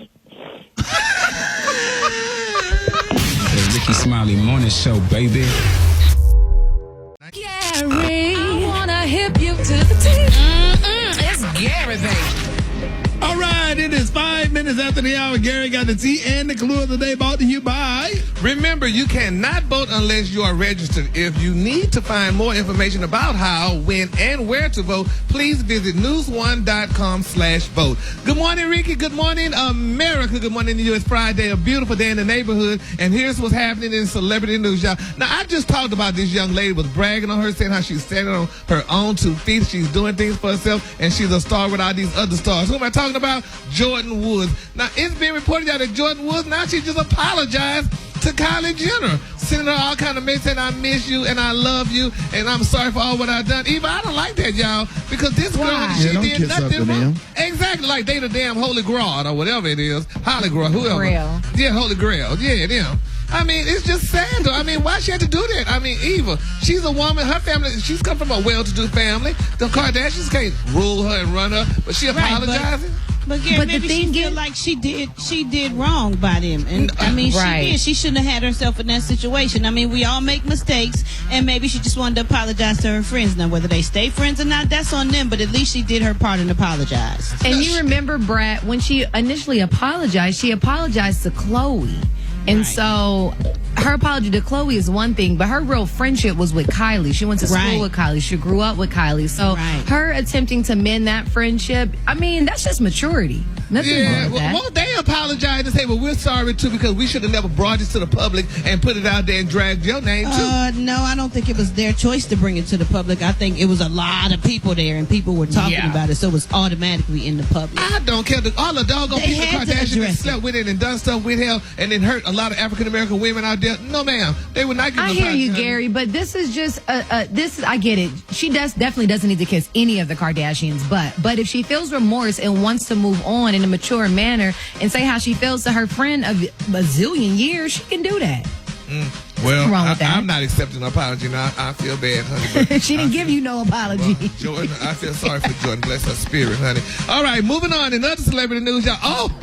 The Rickey Smiley Morning Show, baby. Gary, I wanna hip you to the tea. It's Gary, baby. All right, it is 5 minutes after the hour. Gary got the tea and the clue of the day brought to you by. Remember, you cannot vote unless you are registered. If you need to find more information about how, when, and where to vote, please visit news1.com/vote. Good morning, Ricky. Good morning, America. Good morning to you. It's Friday, a beautiful day in the neighborhood. And here's what's happening in celebrity news, y'all. Now, I just talked about this young lady was bragging on her, saying how she's standing on her own 2 feet. She's doing things for herself, and she's a star with all these other stars. Who am I talking about? Jordan Woods. Now, it's been reported out that Jordan Woods, now she just apologized to Kylie Jenner, sending her all kind of messages saying, I miss you and I love you and I'm sorry for all what I've done. Eva, I don't like that, y'all, because this girl, she did nothing wrong. Exactly, like they the damn Holy Grail or whatever it is. Holy Grail, whoever. Grail. Yeah, Holy Grail. Yeah, them. I mean, it's just sad, though. I mean, why she had to do that? I mean, Eva, she's a woman. Her family, she's come from a well-to-do family. The Kardashians can't rule her and run her, but she apologizing. But Gary, But the maybe thing she feel is- like she did wrong by them, and I mean, Right. she did. She shouldn't have had herself in that situation. I mean, we all make mistakes, and maybe she just wanted to apologize to her friends. Now, whether they stay friends or not, that's on them. But at least she did her part and apologized. And you remember, Brett, when she initially apologized to Chloe. And so her apology to Chloe is one thing, but her real friendship was with Kylie. She went to school with Kylie. She grew up with Kylie. So her attempting to mend that friendship, I mean, that's just maturity. Nothing wrong with that. Won't they apologize and say, well, we're sorry too because we should have never brought this to the public and put it out there and dragged your name too? No, I don't think it was their choice to bring it to the public. I think it was a lot of people there, and people were talking about it, so it was automatically in the public. I don't care. All the doggone They people had to Kardashian that address slept with it and done stuff with him and then hurt a lot of African American women out there. No, ma'am. They would not give I an hear apology. you, Gary, but this is just I get it. She definitely doesn't need to kiss any of the Kardashians' butt. But if she feels remorse and wants to move on in a mature manner and say how she feels to her friend of a zillion years, she can do that. Well, wrong with that? I'm not accepting an apology now. I feel bad, honey. But She didn't give you no apology. Jordan, I feel sorry for Jordan. Bless her spirit, honey. All right, moving on. In other celebrity news, y'all. Oh,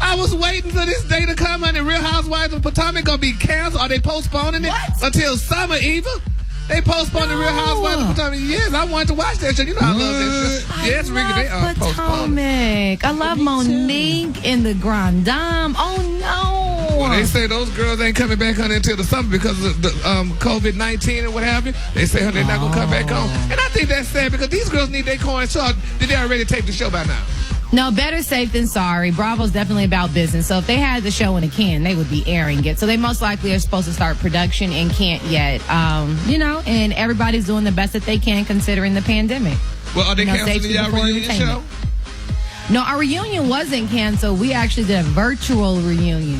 I was waiting for this day to come, honey. Real Housewives of Potomac gonna be canceled. Are they postponing it until summer, Eva? They postponed the Real Housewives of Potomac. Yes, I wanted to watch that show. You know I love that show. Yes, Rickey, they are postponing. Potomac. I love Monique and the Grand Dame. Oh no. Well, they say those girls ain't coming back on until the summer because of the COVID-19 and what have you. They say they're not gonna come back on, and I think that's sad because these girls need their coin. So did they already tape the show by now? No, better safe than sorry. Bravo's definitely about business. So if they had the show in a can, they would be airing it. So they most likely are supposed to start production and can't yet. And everybody's doing the best that they can considering the pandemic. Well, are they canceling safety the before reunion entertainment. show? No, our reunion wasn't canceled. We actually did a virtual reunion.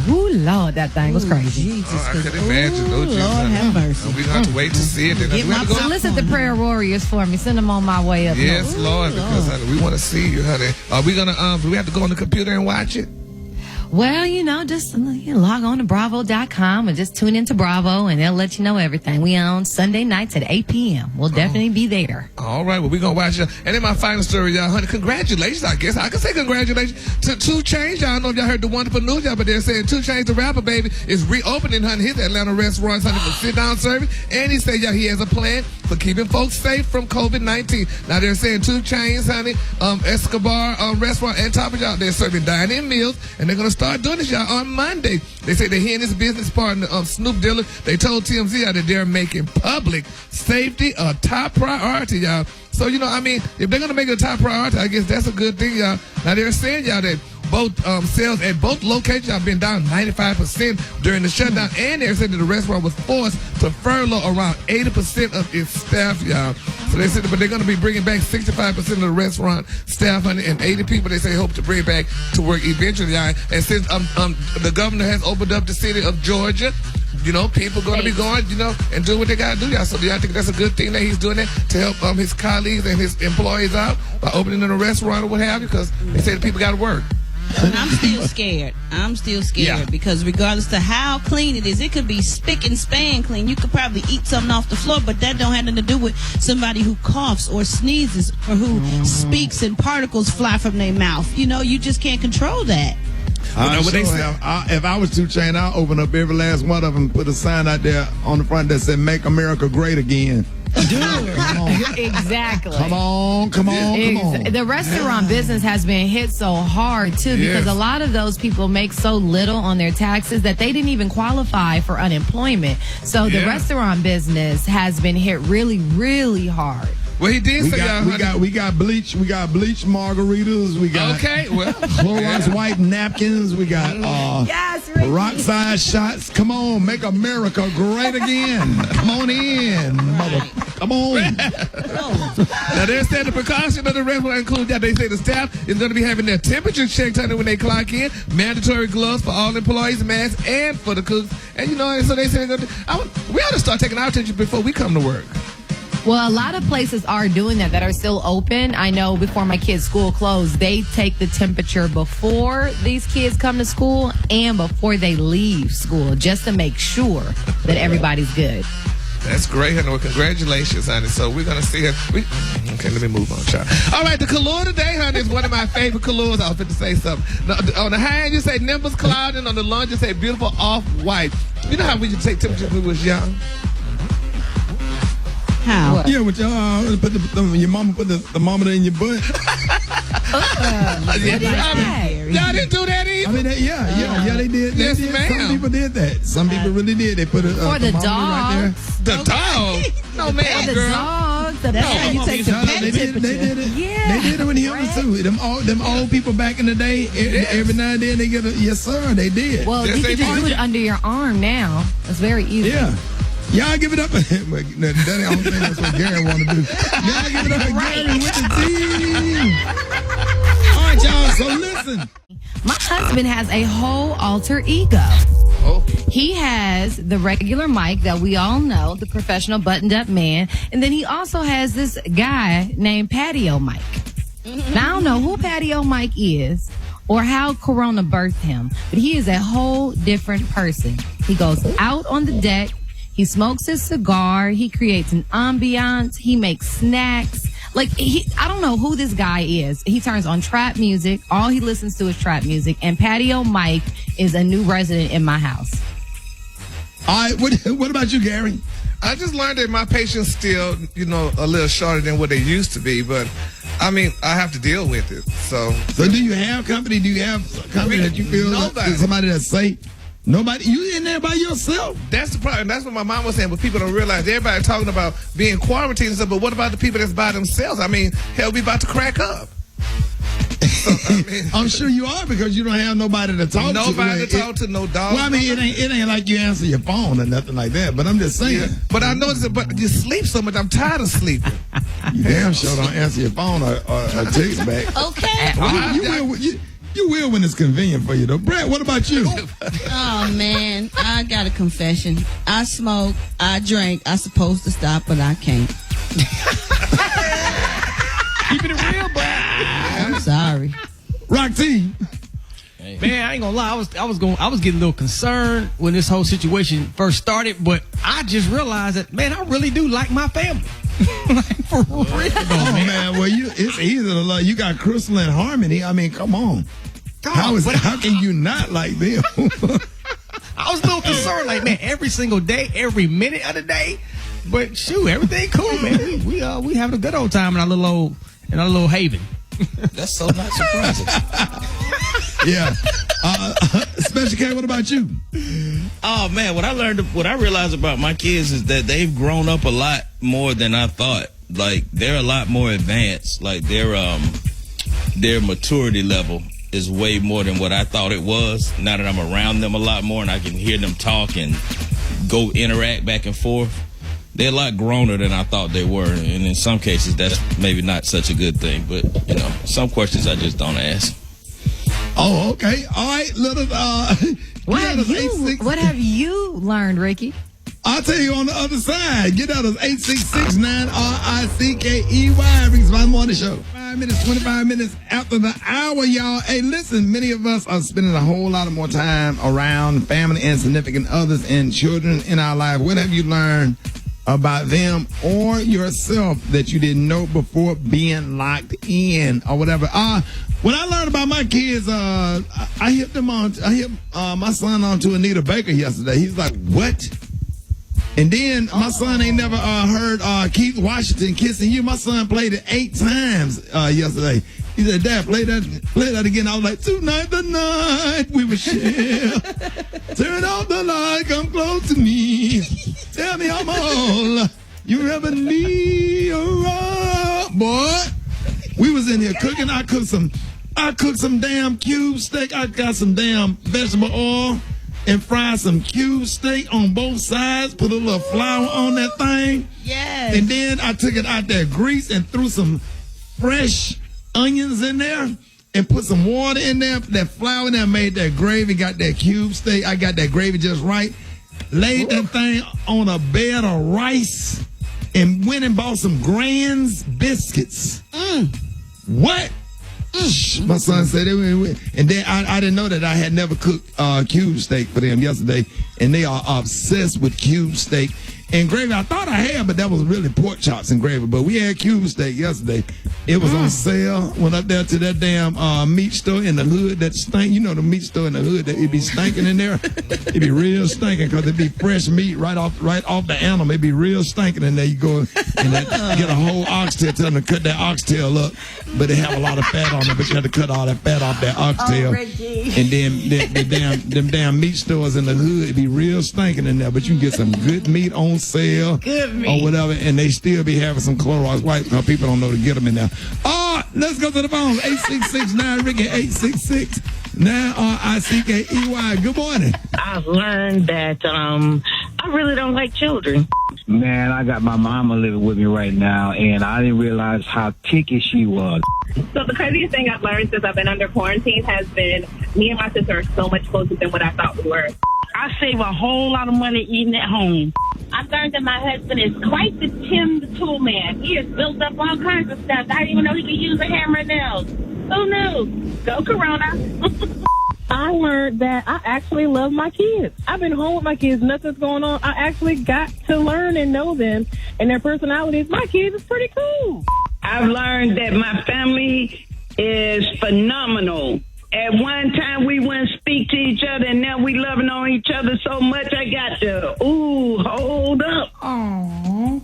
Oh, Lord, that thing was crazy. I could imagine. Lord have mercy. We're going to have to wait to see it. Solicit the prayer warriors for me. Send them on my way up. Yes, Lord, because honey, we want to see you, honey. Are we going to, do we have to go on the computer and watch it? Well, just log on to Bravo.com and just tune into Bravo and they'll let you know everything. We on Sunday nights at 8 p.m. We'll definitely be there. All right, well, we're going to watch it. And then my final story, y'all, honey, congratulations, I guess. I can say congratulations to 2 Chainz. Y'all know if y'all heard the wonderful news, y'all, but they're saying 2 Chainz, the rapper, baby, is reopening, honey, his Atlanta restaurants, honey, for sit-down service. And he said, y'all, he has a plan for keeping folks safe from COVID-19. Now, they're saying 2 Chainz, honey, Escobar restaurant and Top of y'all, they're serving dine-in meals, and they're going to start doing this, y'all, on Monday. They say that he and his business partner, Snoop Dillon, they told TMZ y'all that they're making public safety a top priority, y'all. So, if they're going to make it a top priority, I guess that's a good thing, y'all. Now, they're saying, y'all, that both sales at both locations have been down 95% during the shutdown, and they're saying that the restaurant was forced to furlough around 80% of its staff, y'all. So they said, but they're going to be bringing back 65% of the restaurant staff, and 80 people they say hope to bring back to work eventually, y'all. And since the governor has opened up the city of Georgia, people going to be going, and doing what they got to do, y'all. So I think that's a good thing that he's doing that to help his colleagues and his employees out by opening a restaurant or what have you, because they say the people got to work. And I'm still scared. Because regardless of how clean it is, it could be spick and span clean. You could probably eat something off the floor, but that don't have nothing to do with somebody who coughs or sneezes or who speaks and particles fly from their mouth. You just can't control that. If I was 2 Chainz, I'll open up every last one of them and put a sign out there on the front that said, "Make America Great Again." Exactly. Come on. The restaurant business has been hit so hard, too, because a lot of those people make so little on their taxes that they didn't even qualify for unemployment. So the restaurant business has been hit really, really hard. Well, he did say we got bleach margaritas. We got Clorox white napkins. We got peroxide shots. Come on, make America great again. Come on in, mother. Come on. Now they're saying the precaution of the restaurant include that they say the staff is going to be having their temperature checked when they clock in, mandatory gloves for all employees, masks, and for the cooks. And so they say we ought to start taking our temperature before we come to work. Well, a lot of places are doing that are still open. I know before my kids' school closed, they take the temperature before these kids come to school and before they leave school, just to make sure that everybody's good. That's great, honey. Well, congratulations, honey. So we're going to see her. Okay, let me move on, child. All right, the color today, honey, is one of my favorite colors. I was going to say something. On the high end, you say Nimbus Cloud, and on the lunge, you say beautiful off-white. You know how we used to take temperatures when we was young? How? What? Yeah, with your mama put the thermometer in your butt. Y'all didn't do that either. I mean, yeah, they did. Yes, did. ma'am. Some people did that. Some people really did. They put a For the thermometer right there. The dog? No, man, the girl. dogs. That's how you take the bed They did it. Yeah. They did it with humans too. Them old people back in the day. Every now and then they get a yes, sir. They did. Well, Yes, you they can just did. do it under your arm now. It's very easy. Yeah. Y'all give it up. That ain't the only thing that's what Gary want to do. Y'all give it up for Gary with the team. All right, y'all. So listen. My husband has a whole alter ego. Oh. He has the regular Mike that we all know, the professional buttoned up man. And then he also has this guy named Patio Mike. Now, I don't know who Patio Mike is or how Corona birthed him, but he is a whole different person. He goes out on the deck. He smokes his cigar. He creates an ambiance. He makes snacks. Like, I don't know who this guy is. He turns on trap music. All he listens to is trap music. And Patio Mike is a new resident in my house. All right, what about you, Gary? I just learned that my patience still, a little shorter than what they used to be, but I mean, I have to deal with it. So do you have company? Do you have company that you feel is somebody that's safe? Nobody, you in there by yourself? That's the problem. That's what my mom was saying, but people don't realize everybody talking about being quarantined and stuff, but what about the people that's by themselves? I mean, hell, we about to crack up. So, I'm sure you are because you don't have nobody to talk to. Nobody to talk to, no dog. Well, I mean, it ain't like you answer your phone or nothing like that, but I'm just saying. Yeah. But I noticed that, but you sleep so much, I'm tired of sleeping. You damn sure don't answer your phone or text back. Okay. You will when it's convenient for you, though. Brett, what about you? Oh, man. I got a confession. I smoke. I drink. I'm supposed to stop, but I can't. Keeping it real, bro. I'm sorry. Rock T. Man, I ain't gonna lie. I was getting a little concerned when this whole situation first started, but I just realized that, man, I really do like my family. Like, for real. Oh, man. Well, it's easy to love. You got Crystal and Harmony. I mean, come on. How can you not like them? I was a little concerned, like, man, every single day, every minute of the day. But shoot, everything cool, man. We having a good old time in our little haven. That's so not surprising. Yeah. Special K, what about you? Oh man, what I realized about my kids is that they've grown up a lot more than I thought. Like, they're a lot more advanced. Like, their maturity level is way more than what I thought it was. Now that I'm around them a lot more and I can hear them talk and go interact back and forth, they're a lot growner than I thought they were. And in some cases, that's maybe not such a good thing. But, some questions I just don't ask. Oh, okay. All right. What have you learned, Ricky? I'll tell you on the other side. Get out of 866-9-RICKEY. Ricky's My Morning Show. 25 minutes after the hour, y'all. Hey, listen, many of us are spending a whole lot of more time around family and significant others and children in our life. What have you learned about them or yourself that you didn't know before being locked in or whatever? When I learned about my kids, I hit my son on to Anita Baker yesterday. He's like, what? And then my son ain't never heard Keith Washington Kissing You. My son played it 8 times yesterday. He said, Dad, play that again. I was like, tonight the night we will share. Turn off the light, come close to me. Tell me I'm all you ever need. Boy, we was in here cooking. I cooked some damn cube steak. I got some damn vegetable oil and fried some cube steak on both sides. Put a little flour on that thing. Yes. And then I took it out there, grease, and threw some fresh onions in there and put some water in there. That flour in there made that gravy, got that cube steak. I got that gravy just right. Laid that thing on a bed of rice and went and bought some Grand's biscuits. What? My son said it. And then I didn't know that I had never cooked cube steak for them yesterday. And they are obsessed with cube steak. And gravy, I thought I had, but that was really pork chops and gravy. But we had Cuban steak yesterday. It was on sale. Went up there to that damn meat store in the hood that stink. You know the meat store in the hood that it be stinking in there. It be real stinking because it be fresh meat right off the animal. It be real stinking in there. You go and get a whole oxtail. Tell them to cut that oxtail up, but they have a lot of fat on it. But you have to cut all that fat off that oxtail. And then them damn meat stores in the hood, it be real stinking in there. But you can get some good meat on sale or whatever, and they still be having some Clorox wipes because people don't know to get them in there. Let's go to the phone. 866-9-RICKY, 866-9-RICKEY. Good morning. I've learned that I really don't like children. Man, I got my mama living with me right now, and I didn't realize how picky she was. So the craziest thing I've learned since I've been under quarantine has been me and my sister are so much closer than what I thought we were. I save a whole lot of money eating at home. I've learned that my husband is quite the Tim the Tool Man. He has built up all kinds of stuff. I didn't even know he could use a hammer and nails. Who knew? Go Corona. I learned that I actually love my kids. I've been home with my kids. Nothing's going on. I actually got to learn and know them and their personalities. My kids is pretty cool. I've learned that my family is phenomenal. At one time, we wouldn't speak to each other, and now we loving on each other so much, I got to, hold up. Aww.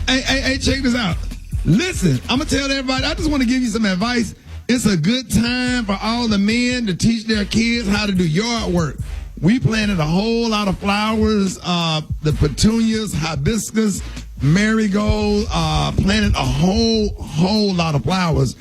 Hey, check this out. Listen, I'm going to tell everybody, I just want to give you some advice. It's a good time for all the men to teach their kids how to do yard work. We planted a whole lot of flowers, the petunias, hibiscus, marigold, planted a whole lot of flowers.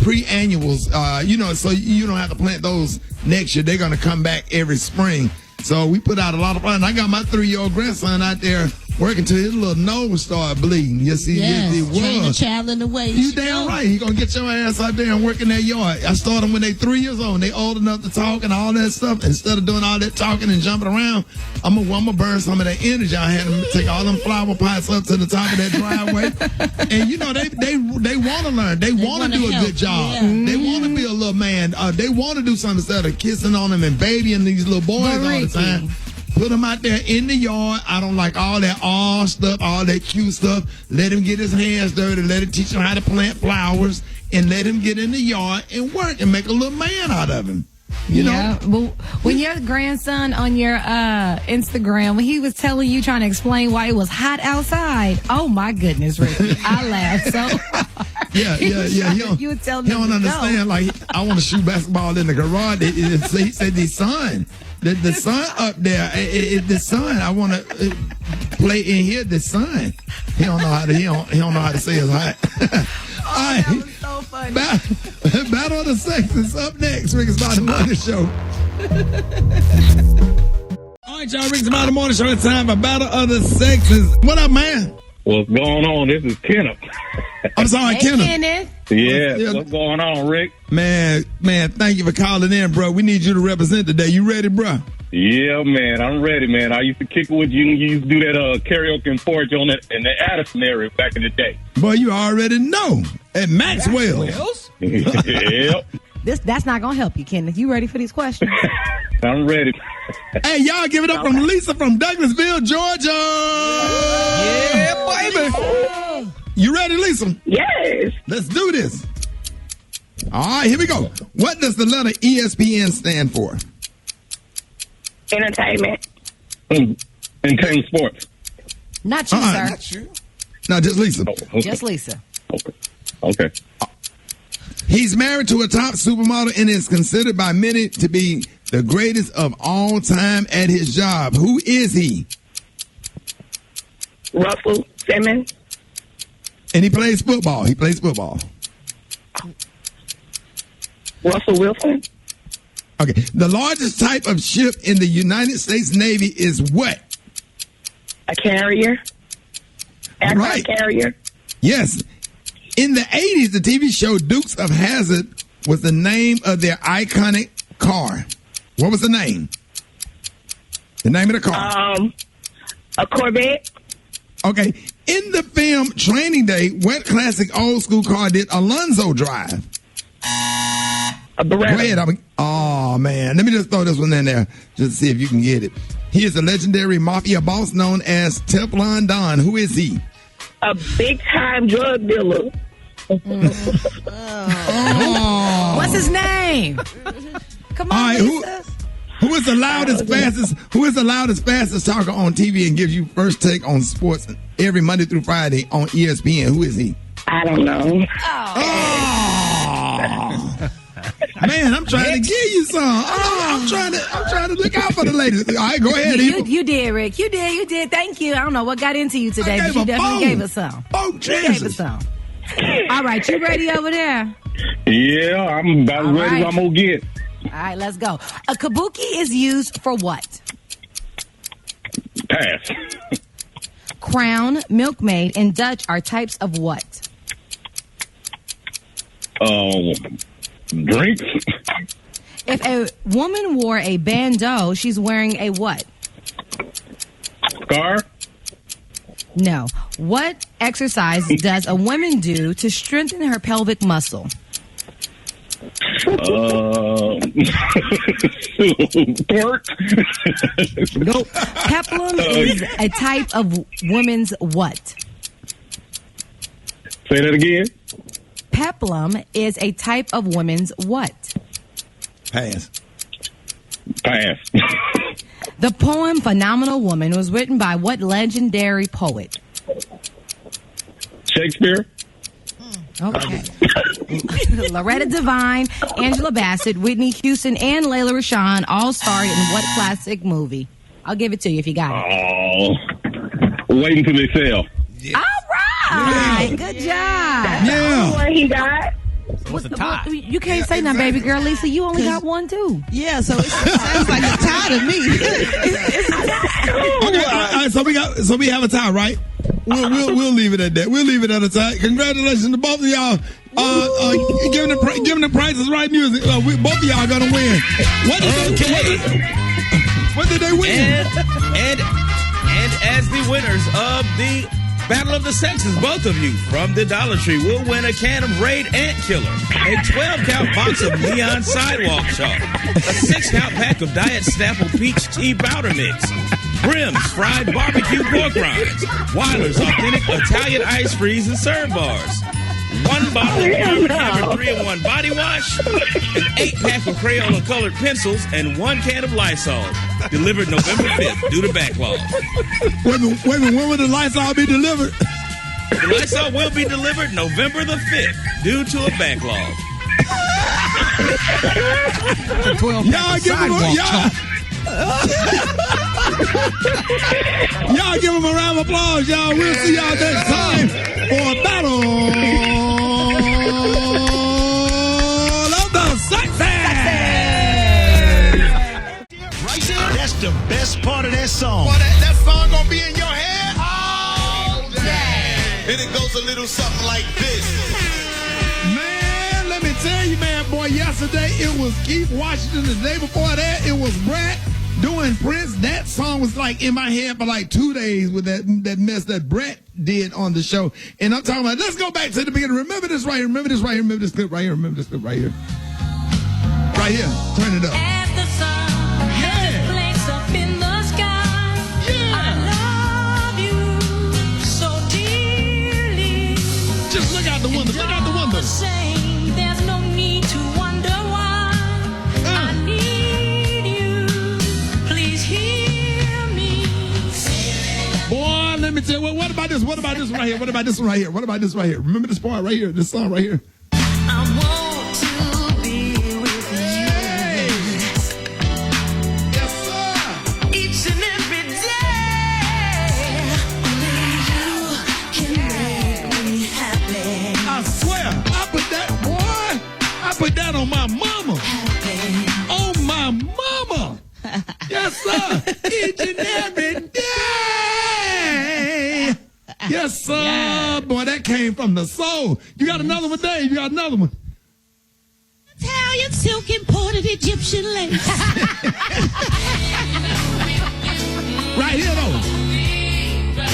Pre-annuals, so you don't have to plant those next year. They're going to come back every spring. So we put out a lot of flowers. I got my 3-year-old grandson out there working till his little nose started bleeding. You see, it was. Train the child in the way. You damn right. He gonna get your ass out there and work in that yard. I started when they 3 years old. They old enough to talk and all that stuff. Instead of doing all that talking and jumping around, I'm gonna burn some of that energy. I had them take all them flower pots up to the top of that driveway. And they want to learn. They want to do a good job. Yeah. They want to be a little man. They want to do something instead of kissing on them and babying these little boys all the time. Put him out there in the yard. I don't like all that stuff, all that cute stuff. Let him get his hands dirty. Let him teach him how to plant flowers. And let him get in the yard and work and make a little man out of him. You know? Well, when your grandson on your Instagram, when he was telling you, trying to explain why it was hot outside, oh my goodness, Ricky, I laughed so hard. Yeah. You would tell he don't understand. Like, I want to shoot basketball in the garage. He said the sun. The sun up there, the sun. I want to play in here. The sun. He don't know how to. He don't know how to say it's hot. All right. That was so funny. Battle of the Sexes up next. Rick's Smiley Morning Show. All right, y'all. Rick's Smiley Morning Show. It's time for Battle of the Sexes. What up, man? What's going on? This is Kenneth. I'm sorry, Hey, Kenneth. Yeah, what's going on, Rick? Man, thank you for calling in, bro. We need you to represent today. You ready, bro? Yeah, man, I'm ready, man. I used to kick it with you. You used to do that karaoke and porch on it in the Addison area back in the day. Boy, you already know. At Maxwell's. Yep. That's not gonna help you, Kenneth. You ready for these questions? I'm ready. Hey, y'all give it up from Lisa from Douglasville, Georgia. Yeah, baby. You ready, Lisa? Yes. Let's do this. All right, here we go. What does the letter ESPN stand for? Entertainment. Entertainment sports. Not you, sir. Not you. No, just Lisa. Oh, okay. Just Lisa. Okay. He's married to a top supermodel and is considered by many to be the greatest of all time at his job. Who is he? Russell Simmons. And he plays football. Russell Wilson. Okay. The largest type of ship in the United States Navy is what? A carrier. Aircraft carrier. Yes. In the 80s, the TV show Dukes of Hazzard was the name of their iconic car. What was the name? The name of the car? A Corvette. Okay. In the film Training Day, what classic old school car did Alonzo drive? A Beretta. Go ahead. Oh, man. Let me just throw this one in there just to see if you can get it. He is a legendary mafia boss known as Teflon Don. Who is he? A big-time drug dealer. What's his name? Come on, All right, Lisa. Who is the loudest, fastest talker on TV and gives you first take on sports every Monday through Friday on ESPN? Who is he? I don't know. Man, I'm trying to give you some. I'm trying to look out for the ladies. All right, go ahead. You did, Rick. You did. Thank you. I don't know what got into you today, but you definitely gave us some. You gave us some. All right, you ready over there? Yeah, I'm about as ready as I'm going to get. All right, let's go. A kabuki is used for what? Pass. Crown, milkmaid, and Dutch are types of what? Drinks. If a woman wore a bandeau, she's wearing a what? Scar. No. What exercise does a woman do to strengthen her pelvic muscle? Pork. Nope. Peplum is a type of woman's what? Say that again. Peplum is a type of woman's what? Pass. The poem Phenomenal Woman was written by what legendary poet? Shakespeare. Okay. Loretta Devine, Angela Bassett, Whitney Houston, and Layla Rashawn all starred in what classic movie? I'll give it to you if you got it. Waiting till they sell. All right. Good job. Yeah. What he got? What's the tie? You can't say nothing, baby girl. Lisa, you only got one, too. Yeah, so it sounds like a tie to me. Okay, all right, so we have a tie, right? We'll leave it at that. We'll leave it at a tie. Congratulations to both of y'all. Giving the Prices Right music. Both of y'all gonna win. What did they win? And as the winners of the Battle of the Sexes, both of you from the Dollar Tree will win a can of Raid Ant Killer, a 12-count box of Neon Sidewalk Chalk, a 6-count pack of Diet Snapple Peach Tea Powder Mix, Brim's Fried Barbecue Pork Rinds, Weiler's Authentic Italian Ice Freeze and Serve Bars, 1 bottle of Hammer 3-in-1 Body Wash, an 8-pack of Crayola colored pencils, and 1 can of Lysol. Delivered November 5th due to backlog. Wait a minute, when will the Lysol be delivered? The Lysol will be delivered November the 5th due to a backlog. Y'all give them a round of applause, y'all. We'll see y'all next time for a battle of the Sexes. Right there, that's the best part of that song. Boy, that song gonna be in your head all day. And it goes a little something like this. Man, let me tell you, man, boy, yesterday it was Keith Washington. The day before that, it was Brett doing Prince. That song was like in my head for like 2 days with that mess that Brett did on the show. And I'm talking about, let's go back to the beginning. Remember this right here. Remember this right here. Remember this clip right here. Remember this clip right here. Right here. Turn it up. As the sun has its place up in the sky, I love you so dearly. Just look out the window. Look out the window. Say there's no need to wonder why. I need you. Please hear me. Boy, let me tell you. What about this? What about this one right here? What about this one right here? What about this right here? Remember this part right here? This song right here. I want to be with you. Yes, sir. Each and every day. Only you can make me happy. I swear, I put that on my mama. On my mama. Yes, sir. Each and every day. Yes, sir. Yeah. Boy, that came from the soul. You got another one, Dave? You got another one? Italian silk imported Egyptian lace. Right here, though.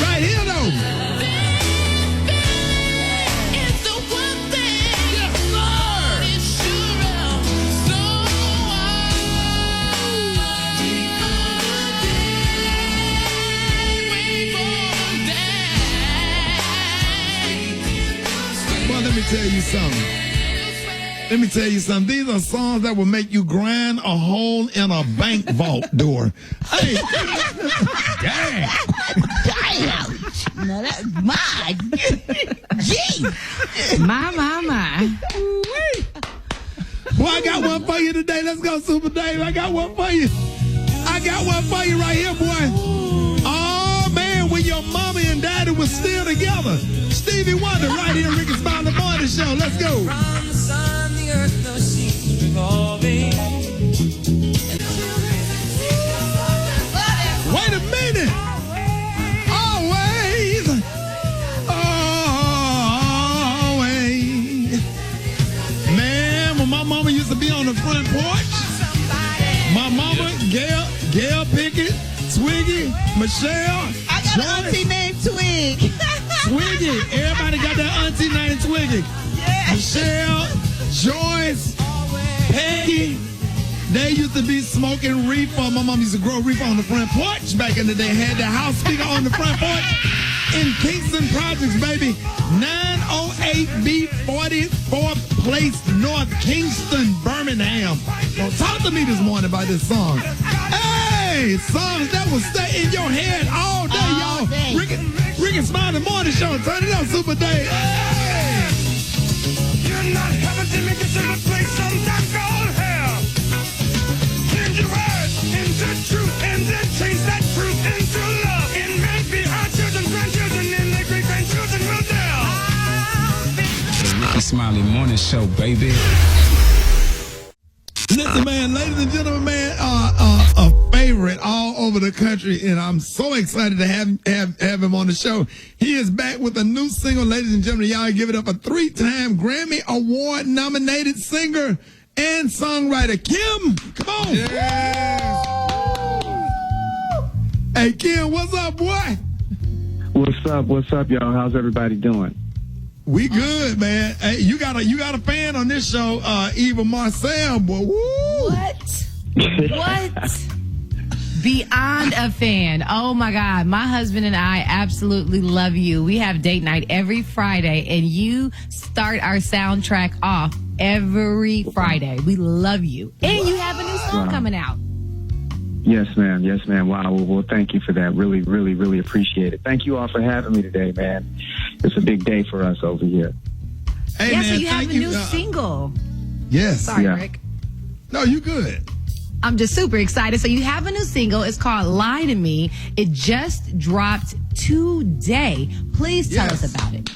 Right here, though. It's the one thing. Yes, sir. It's sure so let me tell you something. Let me tell you something. These are songs that will make you grind a hole in a bank vault door. Hey, dang. No, that's my. Gee. My. Boy, I got one for you today. Let's go, Super Dave. I got one for you. I got one for you right here, boy. Oh, man, when your mommy and daddy was still together. Stevie Wonder right here, Rickey Smiley Morning Show. Let's go. From the sun, the earth, the seas revolving. Wait a minute. Always. Always. Man, when my mama used to be on the front porch, my mama, Gail Pickett, Twiggy, Michelle, I got an auntie named Twig. Twiggy. Everybody got that auntie named Twiggy. Yeah. Michelle, Joyce, Peggy. They used to be smoking reefer. My mom used to grow reefer on the front porch back in the day. Had the house speaker on the front porch in Kingston Projects, baby. 908B 44th Place, North Kingston, Birmingham. Well, talk to me this morning about this song. Hey, songs that will stay in your head all day, y'all. Rickey Smiley Morning Show. Turn it up, Super Dave. Hey. You're not having to make it to the place sometimes called hell. Change your words into truth and then change that truth into love. And maybe our children, grandchildren, and their great grandchildren will tell. The Rickey Smiley Morning Show, baby. Listen, man, ladies and gentlemen, man, a favorite all over the country, and I'm so excited to have him on the show. He is back with a new single, ladies and gentlemen. Y'all give it up, a 3-time Grammy Award nominated singer and songwriter, Kim. Come on. Yes. Hey, Kim, what's up, boy? What's up, y'all? How's everybody doing? We good, man. Hey, you got a fan on this show, Eva Marcel, boy. Woo! What? Beyond a fan. Oh my God. My husband and I absolutely love you. We have date night every Friday, and you start our soundtrack off every Friday. We love you. And you have a new song coming out. Yes, ma'am. Yes, ma'am. Wow. Well, thank you for that. Really, really, really appreciate it. Thank you all for having me today, man. It's a big day for us over here. Hey, yeah, man, so you have a you. new single. Yes. Sorry, Yeah. Rick. No, you good. I'm just super excited. So you have a new single. It's called Lie to Me. It just dropped today. Please tell us about it.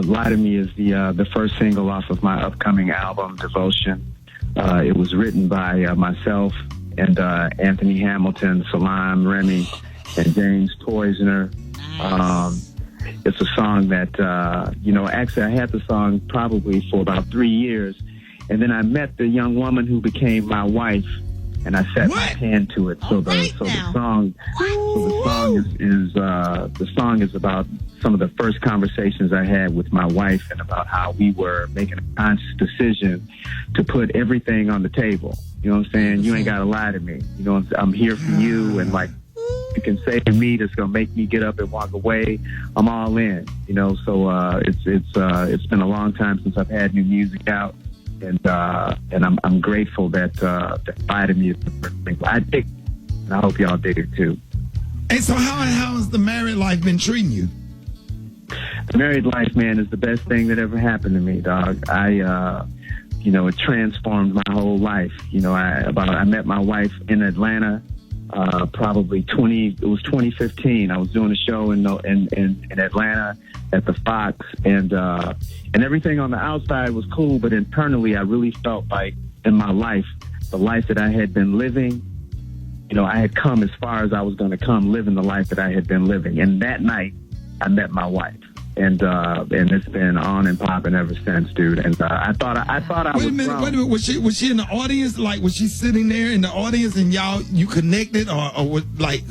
Lie to Me is the first single off of my upcoming album, Devotion. It was written by myself and Anthony Hamilton, Salam Remy, and James Toisner. It's a song that, actually I had the song probably for about 3 years. And then I met the young woman who became my wife, and I set my hand to it. So the song is about some of the first conversations I had with my wife, and about how we were making a conscious decision to put everything on the table. You know what I'm saying? You ain't got to lie to me. You know, I'm here for you, and like you can say to me that's gonna make me get up and walk away. I'm all in. You know, so it's been a long time since I've had new music out. And I'm grateful that Lie to Me is the first thing I dig, and I hope y'all dig it too. Hey, so how has the married life been treating you? The married life, man, is the best thing that ever happened to me, dog. It transformed my whole life. You know, I met my wife in Atlanta, probably 2015. I was doing a show in Atlanta at the Fox, and everything on the outside was cool, but internally I really felt like in my life, the life that I had been living, I had come as far as I was going to come living the life that I had been living. And that night I met my wife, and it's been on and popping ever since, dude. And I thought I Wait a minute. Was she in the audience? Like, was she sitting there in the audience and you connected, or was like?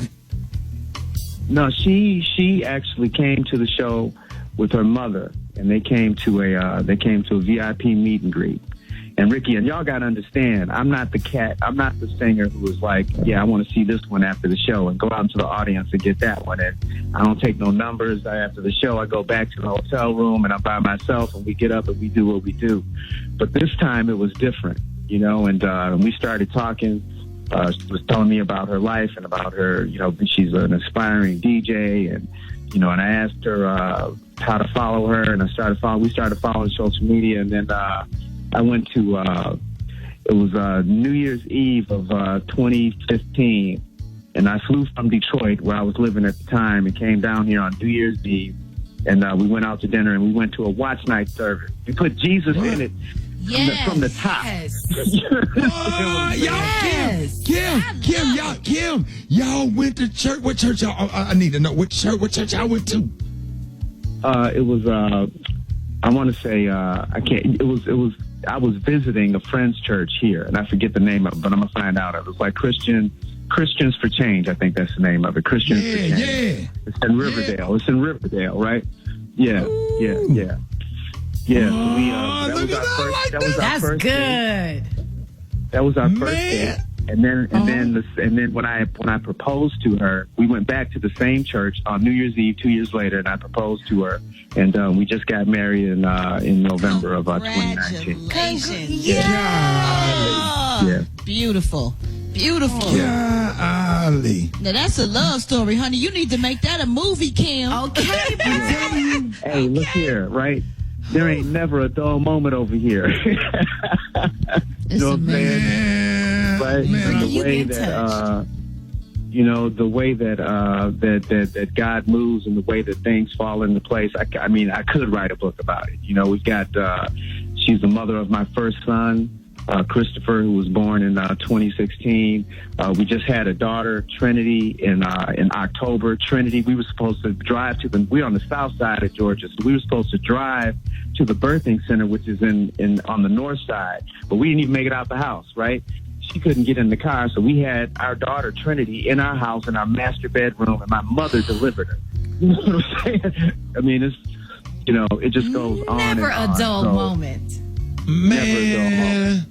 No, she actually came to the show with her mother, and they came to a VIP meet and greet. And Ricky, and y'all got to understand, I'm not the singer who was like, yeah, I want to see this one after the show and go out into the audience and get that one. And I don't take no numbers. After the show, I go back to the hotel room and I'm by myself and we get up and we do what we do. But this time it was different, you know, and we started talking. She was telling me about her life and about her, you know, she's an aspiring DJ and, you know, and I asked her how to follow her and we started following social media. And then I went to, it was New Year's Eve of 2015. And I flew from Detroit, where I was living at the time, and came down here on New Year's Eve. And we went out to dinner, and we went to a watch night service. We put Jesus in it from the top. Kim, y'all went to church. What church y'all? I need to know what church y'all went to. It was. I want to say. I can't. It was. I was visiting a friend's church here, and I forget the name of it, but I'm gonna find out. It was like Christians for Change. I think that's the name of it. Christians for Change. Yeah. It's in Riverdale. Yeah. It's in Riverdale, right? Yeah. Yeah. So we. That was our first. That was our first date. That was our first date. And then when I proposed to her, we went back to the same church on New Year's Eve 2 years later, and I proposed to her, and we just got married in November of 2019. Congratulations! Yeah. Beautiful. Golly. Now that's a love story, honey. You need to make that a movie, Kim. Okay, Hey, look here, right? There ain't never a dull moment over here. You know what I'm saying? But the way that the way that that God moves and the way that things fall into place, I mean, I could write a book about it. You know, we've got she's the mother of my first son, Christopher, who was born in 2016. We just had a daughter, Trinity, in October. Trinity, we were supposed to drive to we're on the south side of Georgia, so we were supposed to drive to the birthing center, which is on the north side, but we didn't even make it out the house, right? She couldn't get in the car, so we had our daughter, Trinity, in our house, in our master bedroom, and my mother delivered her. You know what I'm saying? I mean, it's, you know, it just goes on and on. Never a dull moment. Man.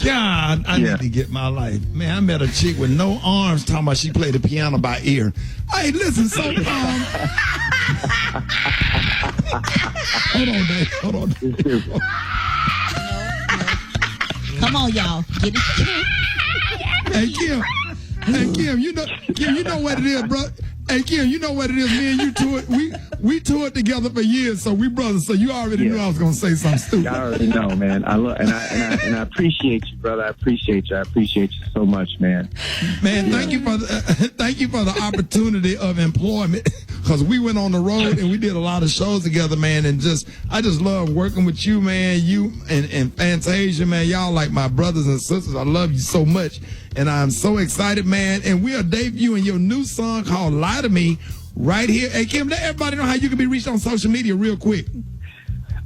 God, I need to get my life. Man, I met a chick with no arms talking about she played the piano by ear. Hey, listen, so hold on. Come on, y'all. Get it. Hey, Kim, you know what it is, bro. Hey, Kim, you know what it is. Me and you toured. We toured together for years, so we brothers. So you already knew I was gonna say something stupid. I already know, man. I appreciate you, brother. I appreciate you so much, man. Man, thank you for the opportunity of employment. Because we went on the road and we did a lot of shows together, man. And I just love working with you, man. You and Fantasia, man. Y'all like my brothers and sisters. I love you so much. And I'm so excited, man. And we are debuting your new song called Lie to Me right here. Hey, Kim, let everybody know how you can be reached on social media real quick.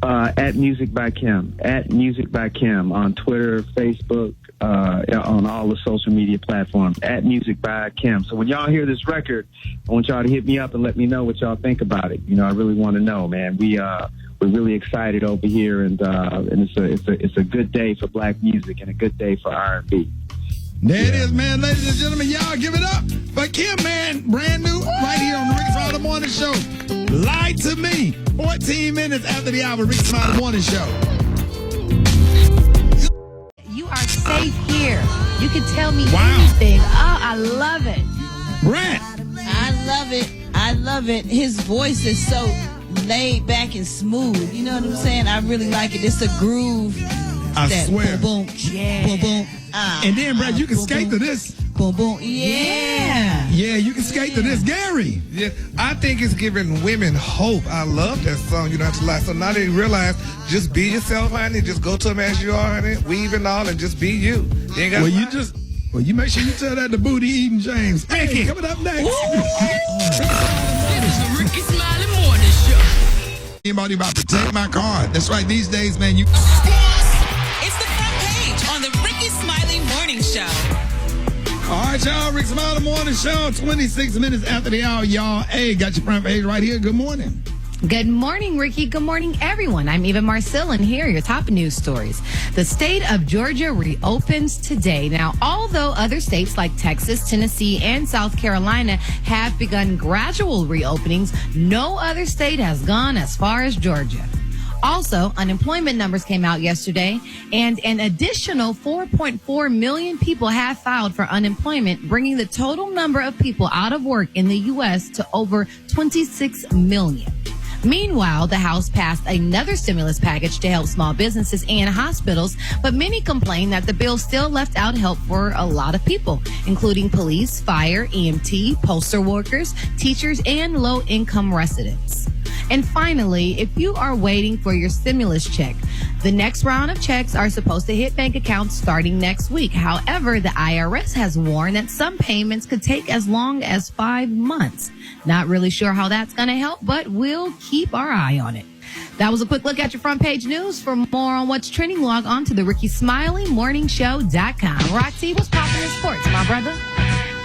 At Music by Kim. At Music by Kim on Twitter, Facebook, on all the social media platforms. At Music by Kim. So when y'all hear this record, I want y'all to hit me up and let me know what y'all think about it. You know, I really want to know, man. We're really excited over here, and it's a good day for black music and a good day for R&B. There it is, man. Ladies and gentlemen, y'all give it up for Kim, man. Brand new right here on the Rickey Smiley Morning Show. Lie to Me. 14 minutes after the hour, Rickey Smiley Morning Show. You are safe here. You can tell me anything. Oh, I love it. Brett. I love it. His voice is so laid back and smooth. You know what I'm saying? I really like it. It's a groove. I swear. Boom, boom, boom, boom. And then, Brad, you can skate to this. Boom, boom. Yeah. Yeah, you can skate to this. Gary. Yeah, I think it's giving women hope. I love that song, You Don't Have to Lie. So now they realize, just be yourself, honey. Just go to them as you are, honey. Weave and all, and just be you. You ain't got you make sure you tell that to Booty Eating James. Hey, coming up next. This is the Rickey Smiley Morning Show. Anybody about to take my card? That's right. These days, man, you. It's the front page on the Rickey Smiley Morning Show. All right, y'all. Rickey Smiley Morning Show. 26 minutes after the hour, y'all. Hey, got your front page right here. Good morning. Good morning, Ricky. Good morning, everyone. I'm Eva Marcel, and here are your top news stories. The state of Georgia reopens today. Now, although other states like Texas, Tennessee, and South Carolina have begun gradual reopenings, no other state has gone as far as Georgia. Also, unemployment numbers came out yesterday, and an additional 4.4 million people have filed for unemployment, bringing the total number of people out of work in the U.S. to over 26 million. Meanwhile, the House passed another stimulus package to help small businesses and hospitals, but many complain that the bill still left out help for a lot of people, including police, fire, EMT, postal workers, teachers, and low-income residents. And finally, if you are waiting for your stimulus check, the next round of checks are supposed to hit bank accounts starting next week. However, the IRS has warned that some payments could take as long as 5 months. Not really sure how that's going to help, but we'll keep our eye on it. That was a quick look at your front page news. For more on what's trending, log on to the Rickey Smiley Morningshow.com. Rock T, what's popping in sports, my brother?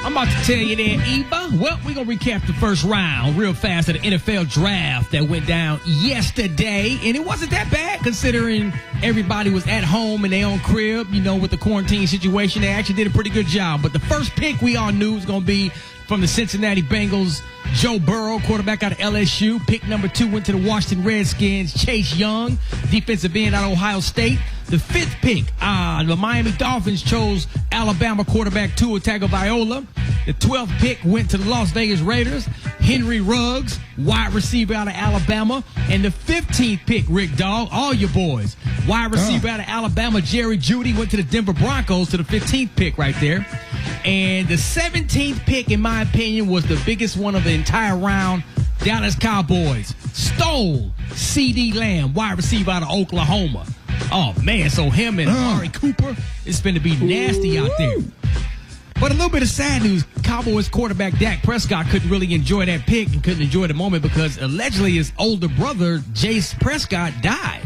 I'm about to tell you there, Eva. Well, we're going to recap the first round real fast of the NFL draft that went down yesterday. And it wasn't that bad considering everybody was at home in their own crib, with the quarantine situation. They actually did a pretty good job. But the first pick we all knew was going to be from the Cincinnati Bengals, Joe Burrow, quarterback out of LSU. Pick number 2 went to the Washington Redskins, Chase Young, defensive end out of Ohio State. The 5th pick, the Miami Dolphins chose Alabama quarterback Tua Tagovailoa. The 12th pick went to the Las Vegas Raiders, Henry Ruggs, wide receiver out of Alabama. And the 15th pick, Rick Dog, all your boys, wide receiver out of Alabama, Jerry Jeudy, went to the Denver Broncos to the 15th pick right there. And the 17th pick, in my opinion, was the biggest one of the entire round. Dallas Cowboys stole C.D. Lamb, wide receiver out of Oklahoma. Oh, man, so him and Amari Cooper, it's going to be nasty out there. But a little bit of sad news, Cowboys quarterback Dak Prescott couldn't really enjoy that pick and couldn't enjoy the moment because allegedly his older brother, Jace Prescott, died.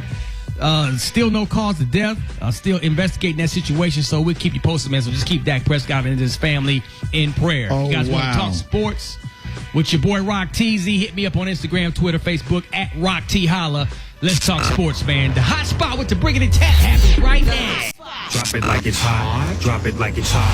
Still no cause of death. Still investigating that situation, so we'll keep you posted, man. So just keep Dak Prescott and his family in prayer. Oh, you guys want wow. to talk sports with your boy Rock TZ? Hit me up on Instagram, Twitter, Facebook, at Rock T Holla. Let's talk sports, man. The hot spot with the Briggity Tap happens right now. Drop it like it's hot. Drop it like it's hot.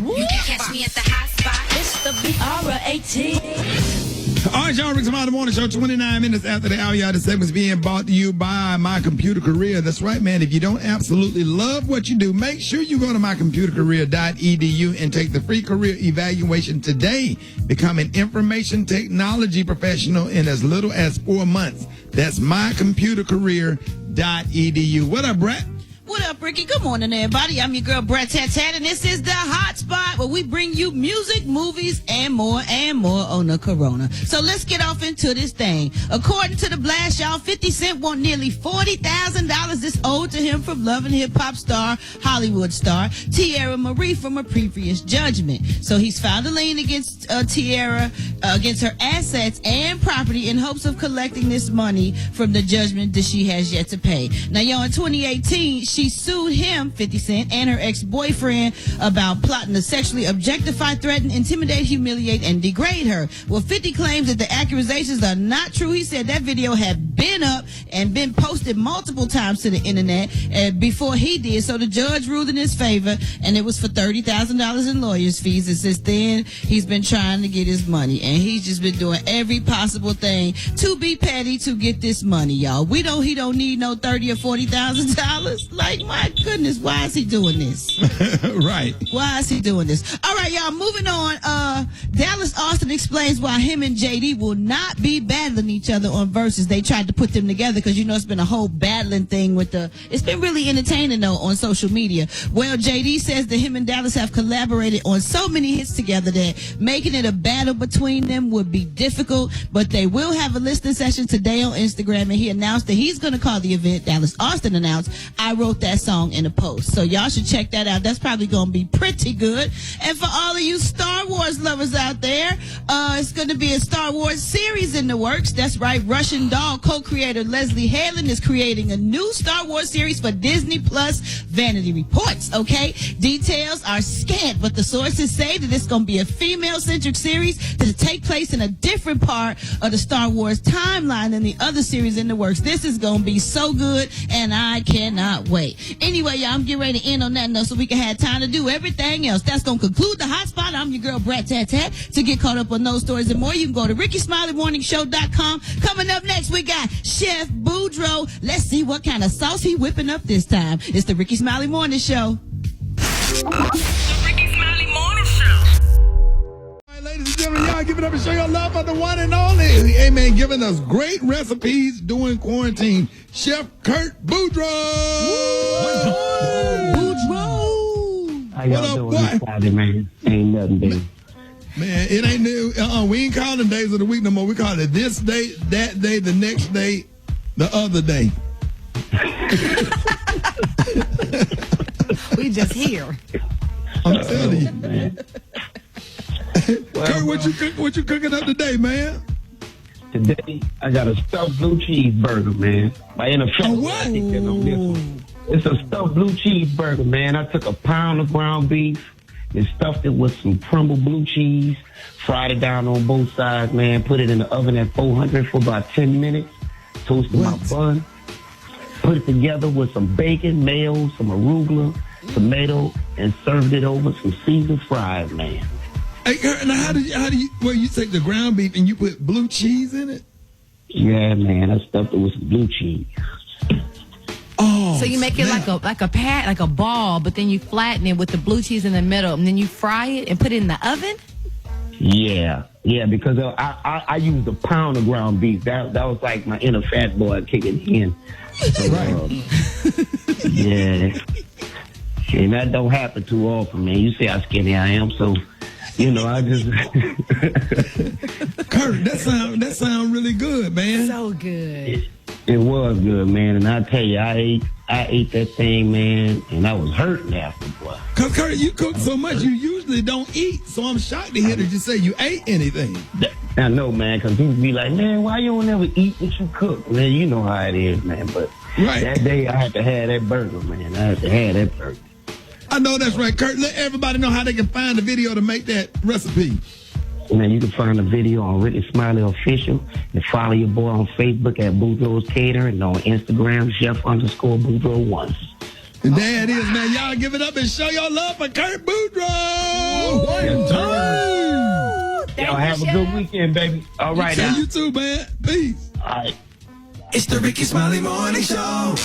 You can catch me at the hot spot. It's the BR18. All right, y'all, Rick Smiley Morning Show, 29 minutes after the hour. Y'all, the segment's being brought to you by My Computer Career. That's right, man. If you don't absolutely love what you do, make sure you go to mycomputercareer.edu and take the free career evaluation today. Become an information technology professional in as little as 4 months. That's mycomputercareer.edu. What up, Brett? What up, Ricky? Good morning, everybody. I'm your girl, Brett Tat, and this is the hot spot where we bring you music, movies, and more on the corona. So let's get off into this thing. According to the blast, y'all, 50 Cent won nearly $40,000 this owed to him from Love and Hip Hop star, Hollywood star, Tierra Marie from a previous judgment. So he's filed a lien against Tierra, against her assets and property in hopes of collecting this money from the judgment that she has yet to pay. Now, y'all, in 2018, she sued him, 50 Cent, and her ex-boyfriend about plotting to sexually objectify, threaten, intimidate, humiliate, and degrade her. Well, 50 claims that the accusations are not true. He said that video had been up and been posted multiple times to the internet before he did. So the judge ruled in his favor, and it was for $30,000 in lawyer's fees. And since then, he's been trying to get his money, and he's just been doing every possible thing to be petty to get this money, y'all. He don't need no $30,000 or $40,000. Like, my goodness, why is he doing this? Right. Why is he doing this? All right, y'all, moving on. Dallas Austin explains why him and JD will not be battling each other on verses. They tried to put them together because, it's been a whole battling thing it's been really entertaining, though, on social media. Well, JD says that him and Dallas have collaborated on so many hits together that making it a battle between them would be difficult, but they will have a listening session today on Instagram, and he announced that he's going to call the event. Dallas Austin announced, I wrote that song in a post. So y'all should check that out. That's probably going to be pretty good. And for all of you Star Wars lovers out there, it's going to be a Star Wars series in the works. That's right. Russian doll creator Leslie Halen is creating a new Star Wars series for Disney Plus. Vanity reports, okay? Details are scant, but the sources say that it's going to be a female-centric series to take place in a different part of the Star Wars timeline than the other series in the works. This is going to be so good, and I cannot wait. Anyway, y'all, I'm getting ready to end on that note so we can have time to do everything else. That's going to conclude the Hot Spot. I'm your girl, Brat Tat Tat. To get caught up on those stories and more, you can go to RickySmileyMorningShow.com. Coming up next, we got Chef Boudreaux. Let's see what kind of sauce he whipping up this time. It's the Rickey Smiley Morning Show. The Rickey Smiley Morning Show. All right, ladies and gentlemen, y'all give it up and show your love for the one and only. Amen. Giving us great recipes during quarantine. Chef Kurt Boudreaux. Boudreaux. How y'all doing this Friday, man? Ain't nothing, baby. Man, it ain't new. We ain't calling them days of the week no more. We call it this day, that day, the next day, the other day. We just here. I'm telling you. Man. Kurt, what you cooking up today, man? Today, I got a stuffed blue cheese burger, man. My NFL. What? I think on this one. It's a stuffed blue cheese burger, man. I took a pound of ground beef and stuffed it with some crumbled blue cheese, fried it down on both sides, man. Put it in the oven at 400 for about 10 minutes. Toasted my bun. Put it together with some bacon, mayo, some arugula, tomato, and served it over some seasoned fries, man. Hey, Kurt, now how do you, well, you take the ground beef and you put blue cheese in it? Yeah, man. I stuffed it with some blue cheese. Oh, so you make it like a ball, but then you flatten it with the blue cheese in the middle, and then you fry it and put it in the oven? Yeah, because I used a pound of ground beef. That was like my inner fat boy kicking in. So, right. Yeah. And that don't happen too often, man. You see how skinny I am, so I just Kurt, that sound really good, man. So good. It was good, man. And I tell you, I ate that thing, man, and I was hurting after, boy. Cause Kurt, you cook so much, you usually don't eat. So I'm shocked to hear that you say you ate anything. I know, man, because people be like, man, why you don't ever eat what you cook? Man, you know how it is, man. But that day, I had to have that burger, man. I had to have that burger. I know that's right, Kurt. Let everybody know how they can find the video to make that recipe. Man, you can find the video on Rickey Smiley Official and follow your boy on Facebook at Boudreaux's Catering and on Instagram, Chef_Boudreaux1. And there it is, man. Y'all give it up and show your love for Kurt Boudreaux. Y'all have a good weekend, baby. All right, You too, man. Peace. All right. It's the Rickey Smiley Morning Show.